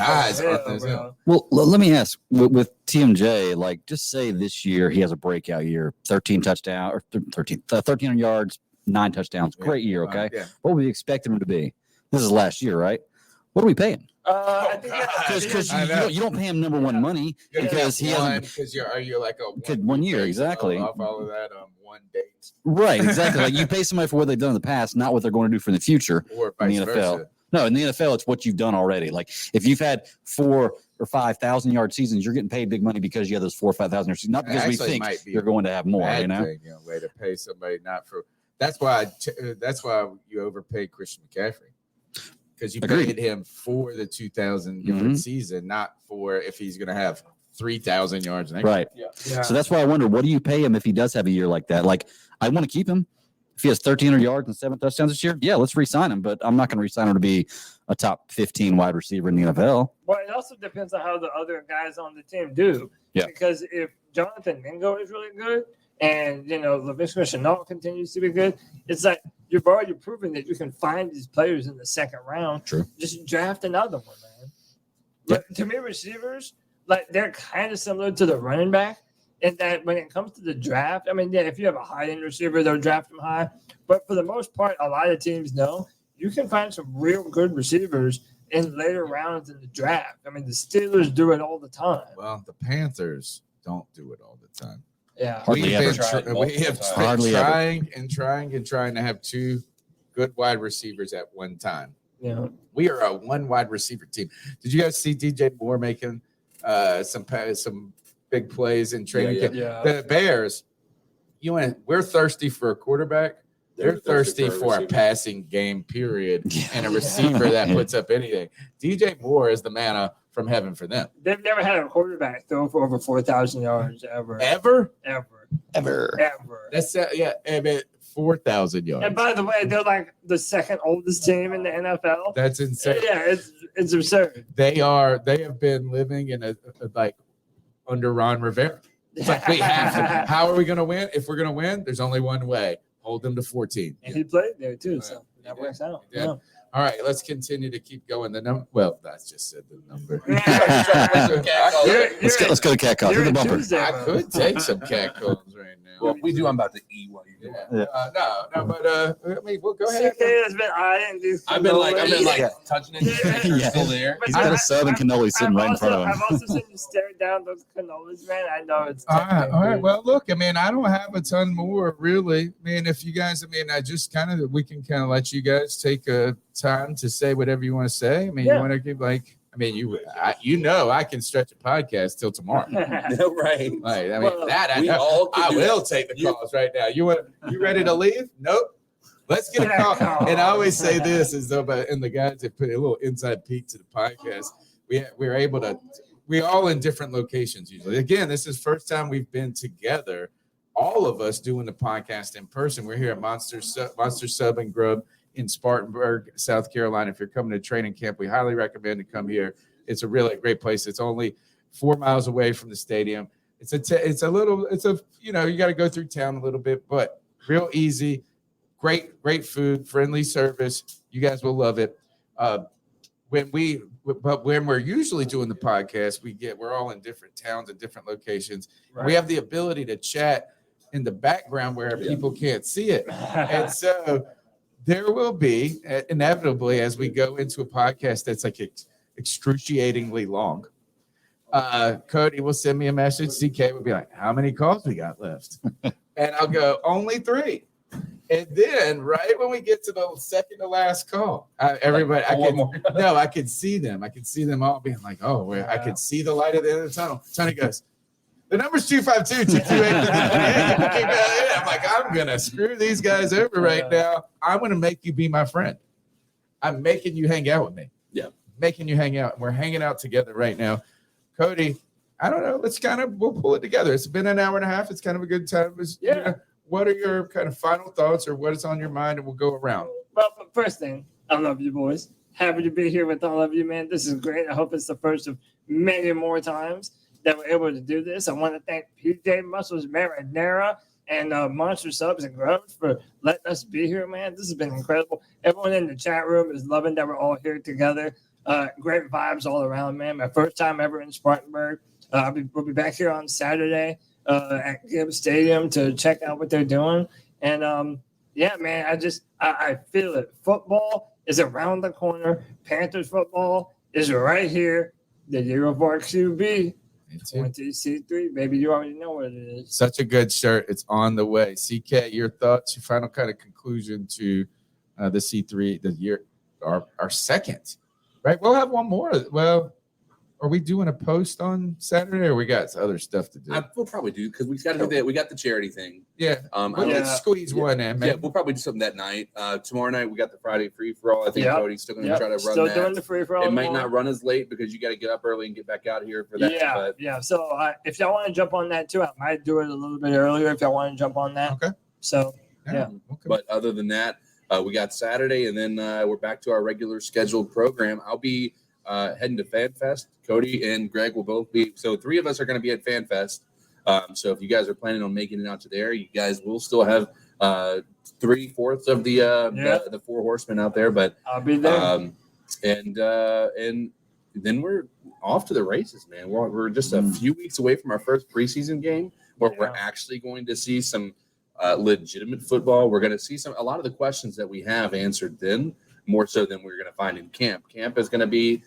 hill. Well, let me ask with TMJ, like, just say this year he has a breakout year, 13 touchdowns or 1,300 yards, 9 touchdowns. Great year. Okay. What would we expect him to be? This is last year, right? What are we paying? I think because you don't pay him number 1 money because he hasn't. Because you're like a 1 year exactly. I'll follow that on 1 date. Right, exactly. Like, you pay somebody for what they've done in the past, not what they're going to do for the future. Or in the NFL. Versa. No, in the NFL, it's what you've done already. Like, if you've had 4,000 or 5,000 yard seasons, you're getting paid big money because you have those 4,000 or 5,000 yard seasons, not because we think you're going to have more. Way to pay somebody not for. That's why you overpaid Christian McCaffrey. Because you paid him for the 2,000 yard season, not for if he's going to have 3,000 yards next year. Yeah. So that's why I wonder, what do you pay him if he does have a year like that? Like, I want to keep him. If he has 1,300 yards and 7 touchdowns this year, yeah, let's re-sign him. But I'm not going to re-sign him to be a top 15 wide receiver in the NFL. Well, it also depends on how the other guys on the team do. Yeah. Because if Jonathan Mingo is really good and, Laviska Shenault continues to be good, it's like you've already proven that you can find these players in the second round. True. Just draft another one, man. But to me, receivers, like, they're kind of similar to the running back. And that when it comes to the draft, I mean, yeah, if you have a high-end receiver, they'll draft them high. But for the most part, a lot of teams know you can find some real good receivers in later rounds in the draft. I mean, the Steelers do it all the time. Well, the Panthers don't do it all the time. Yeah. Hardly we have ever. been trying to have 2 good wide receivers at one time. Yeah. We are a 1 wide receiver team. Did you guys see DJ Moore making some big plays in training camp? Yeah. The Bears, we're thirsty for a quarterback. They're thirsty for a passing game, period, and a receiver that puts up anything. DJ Moore is the manna from heaven for them. They've never had a quarterback throw for over 4,000 yards ever. Ever? That's 4,000 yards. And by the way, they're like the second oldest team in the NFL. That's insane. Yeah, it's absurd. They have been living in a under Ron Rivera. It's like, we have to. How are we going to win? If we're going to win, there's only one way. Hold them to 14. And he played there too, so that works out. Yeah. All right, let's continue to keep going. The number. Well, that's just said the number. Let's go to cat calls. Hit the bumper. I could take some cat calls right now. Well, we do. I'm about to eat while you do it. No, but I mean, we'll go ahead. CK has been eyeing these. I've been like Yeah. touching it. You're still there. He's got a sub and cannoli sitting right in front of him. I've also seen you stare down those cannolis, man. I know it's All right. Well, look, I mean, I don't have a ton more, really. I mean, if you guys, I just we can kind of let you guys take a time to say whatever you want to say. I mean, you want to give I can stretch a podcast till tomorrow. Right. Like, I mean, Well, I know. I will take the calls right now. You ready to leave? Nope. Let's get a call. And I always say this as though, and the guys that put a little inside peek to the podcast, we're able to. We're all in different locations usually. Again, this is first time we've been together, all of us doing the podcast in person. We're here at Monster Sub and Grub in Spartanburg, South Carolina. If you're coming to training camp, we highly recommend to come here. It's a really great place. It's only 4 miles away from the stadium. You got to go through town a little bit, but real easy, great food, friendly service. You guys will love it. When we're usually doing the podcast, we're all in different towns and different locations. Right. We have the ability to chat in the background where people can't see it. And so there will be inevitably, as we go into a podcast that's like excruciatingly long, Cody will send me a message. CK will be like, how many calls we got left? And I'll go, only 3. And then right when we get to the second to last call, I could see them. I could see them all being like, I could see the light at the end of the tunnel. Tony goes, the number's 252-228. I'm like, I'm going to screw these guys over right now. I'm going to make you be my friend. I'm making you hang out with me. Yeah. Making you hang out. We're hanging out together right now. Cody, I don't know. We'll pull it together. It's been an hour and a half. It's kind of a good time. What are your kind of final thoughts or what is on your mind? And we'll go around. Well, first thing, I love you boys. Happy to be here with all of you, man. This is great. I hope it's the first of many more times that we're able to do this. I want to thank PJ Muscles Marinara and Monster Subs and Grubs for letting us be here, man. This has been incredible. Everyone in the chat room is loving that we're all here together. Great vibes all around, man. My first time ever in Spartanburg. We'll be back here on Saturday at Gibbs Stadium to check out what they're doing. And man, I feel it. Football is around the corner. Panthers football is right here. The year of our QB. 20C3, baby. You already know what it is. Such a good shirt. It's on the way. CK, your thoughts, your final kind of conclusion to the C3, the year, our second, right? We'll have one more. Well, are we doing a post on Saturday or we got other stuff to do? We'll probably do because we got to do that. We got the charity thing. Yeah. Let's squeeze one in, man. Yeah, we'll probably do something that night. Tomorrow night we got the Friday free for all. I think Cody's still going to try to run still that. Doing the free for all. It might not run as late because you got to get up early and get back out here for that. Yeah. So if y'all want to jump on that too, I might do it a little bit earlier if y'all want to jump on that. Okay. So Okay. But other than that, we got Saturday and then we're back to our regular scheduled program. I'll be heading to FanFest. Cody and Greg will both be. So 3 of us are going to be at FanFest. So if you guys are planning on making it out to there, you guys will still have 3/4 of the 4 horsemen out there. But I'll be there. And then we're off to the races, man. We're just a few weeks away from our first preseason game where we're actually going to see some legitimate football. We're going to see a lot of the questions that we have answered then, more so than we're going to find in camp. Camp is going to be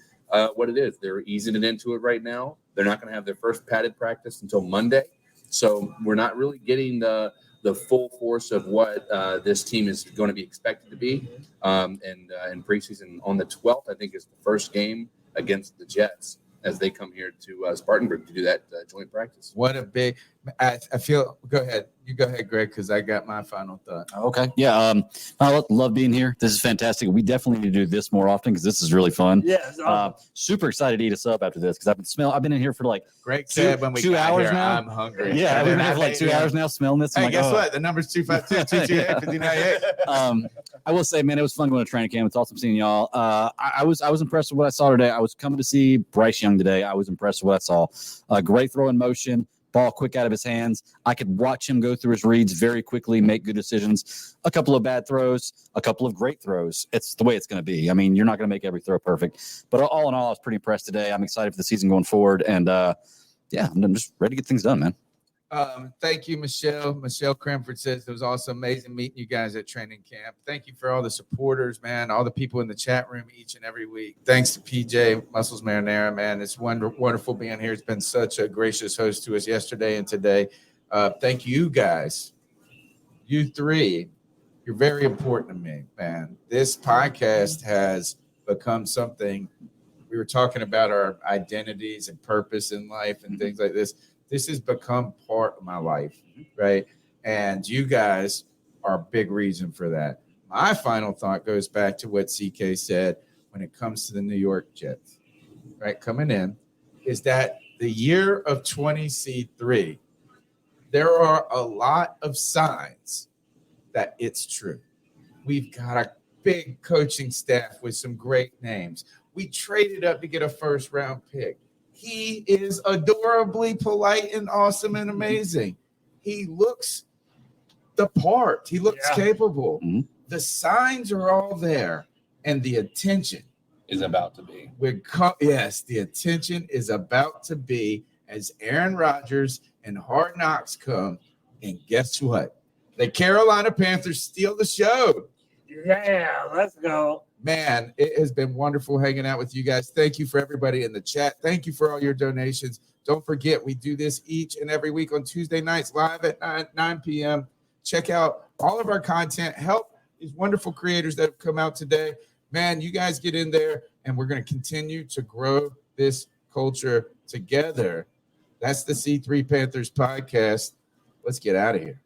what it is. They're easing it into it right now. They're not going to have their first padded practice until Monday. So we're not really getting the full force of what this team is going to be expected to be. And in preseason on the 12th, I think is the first game against the Jets as they come here to Spartanburg to do that joint practice. What a big – I feel – go ahead. You go ahead, Greg, because I got my final thought. Okay. Yeah. I love being here. This is fantastic. We definitely need to do this more often because this is really fun. Yeah. Super excited to eat a sub after this because I've been in here for like Greg said when we 2 got hours here, now. I'm hungry. Yeah. I've been here for like 2 hours now smelling this. Hey, guess what? The number's 252-228-59. I will say, man, it was fun going to training camp. It's awesome seeing y'all. I was impressed with what I saw today. I was coming to see Bryce Young today. I was impressed with what I saw. Great throw in motion. ball quick out of his hands. I could watch him go through his reads very quickly, make good decisions. A couple of bad throws, a couple of great throws. It's the way it's going to be. I mean, you're not going to make every throw perfect. But all in all, I was pretty impressed today. I'm excited for the season going forward. And, I'm just ready to get things done, man. Thank you, Michelle. Michelle Cranford says it was also amazing meeting you guys at training camp. Thank you for all the supporters, man, all the people in the chat room each and every week. Thanks to PJ Muscles Marinara, man. It's wonderful being here. It's been such a gracious host to us yesterday and today. Thank you guys. You three, you're very important to me, man. This podcast has become something. We were talking about our identities and purpose in life and things like this. This has become part of my life, right? And you guys are a big reason for that. My final thought goes back to what CK said when it comes to the New York Jets, right? Coming in, is that the year of 20C3, there are a lot of signs that it's true. We've got a big coaching staff with some great names. We traded up to get a first-round pick. He is adorably polite and awesome and amazing. He looks the part. He looks capable. Mm-hmm. The signs are all there, and the attention is about to be. Yes, the attention is about to be as Aaron Rodgers and Hard Knocks come. And guess what? The Carolina Panthers steal the show. Yeah, let's go. Man, it has been wonderful hanging out with you guys. Thank you for everybody in the chat. Thank you for all your donations. Don't forget, we do this each and every week on Tuesday nights live at 9 p.m. Check out all of our content. Help these wonderful creators that have come out today. Man, you guys get in there, and we're going to continue to grow this culture together. That's the C3 Panthers podcast. Let's get out of here.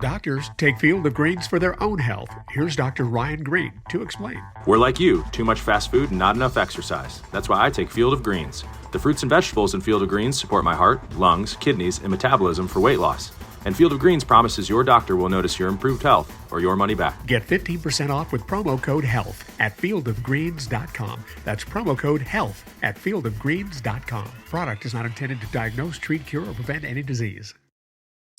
Doctors take Field of Greens for their own health. Here's Dr. Ryan Green to explain. We're like you, too much fast food and not enough exercise. That's why I take Field of Greens. The fruits and vegetables in Field of Greens support my heart, lungs, kidneys, and metabolism for weight loss. And Field of Greens promises your doctor will notice your improved health or your money back. Get 15% off with promo code HEALTH at fieldofgreens.com. That's promo code HEALTH at fieldofgreens.com. Product is not intended to diagnose, treat, cure, or prevent any disease.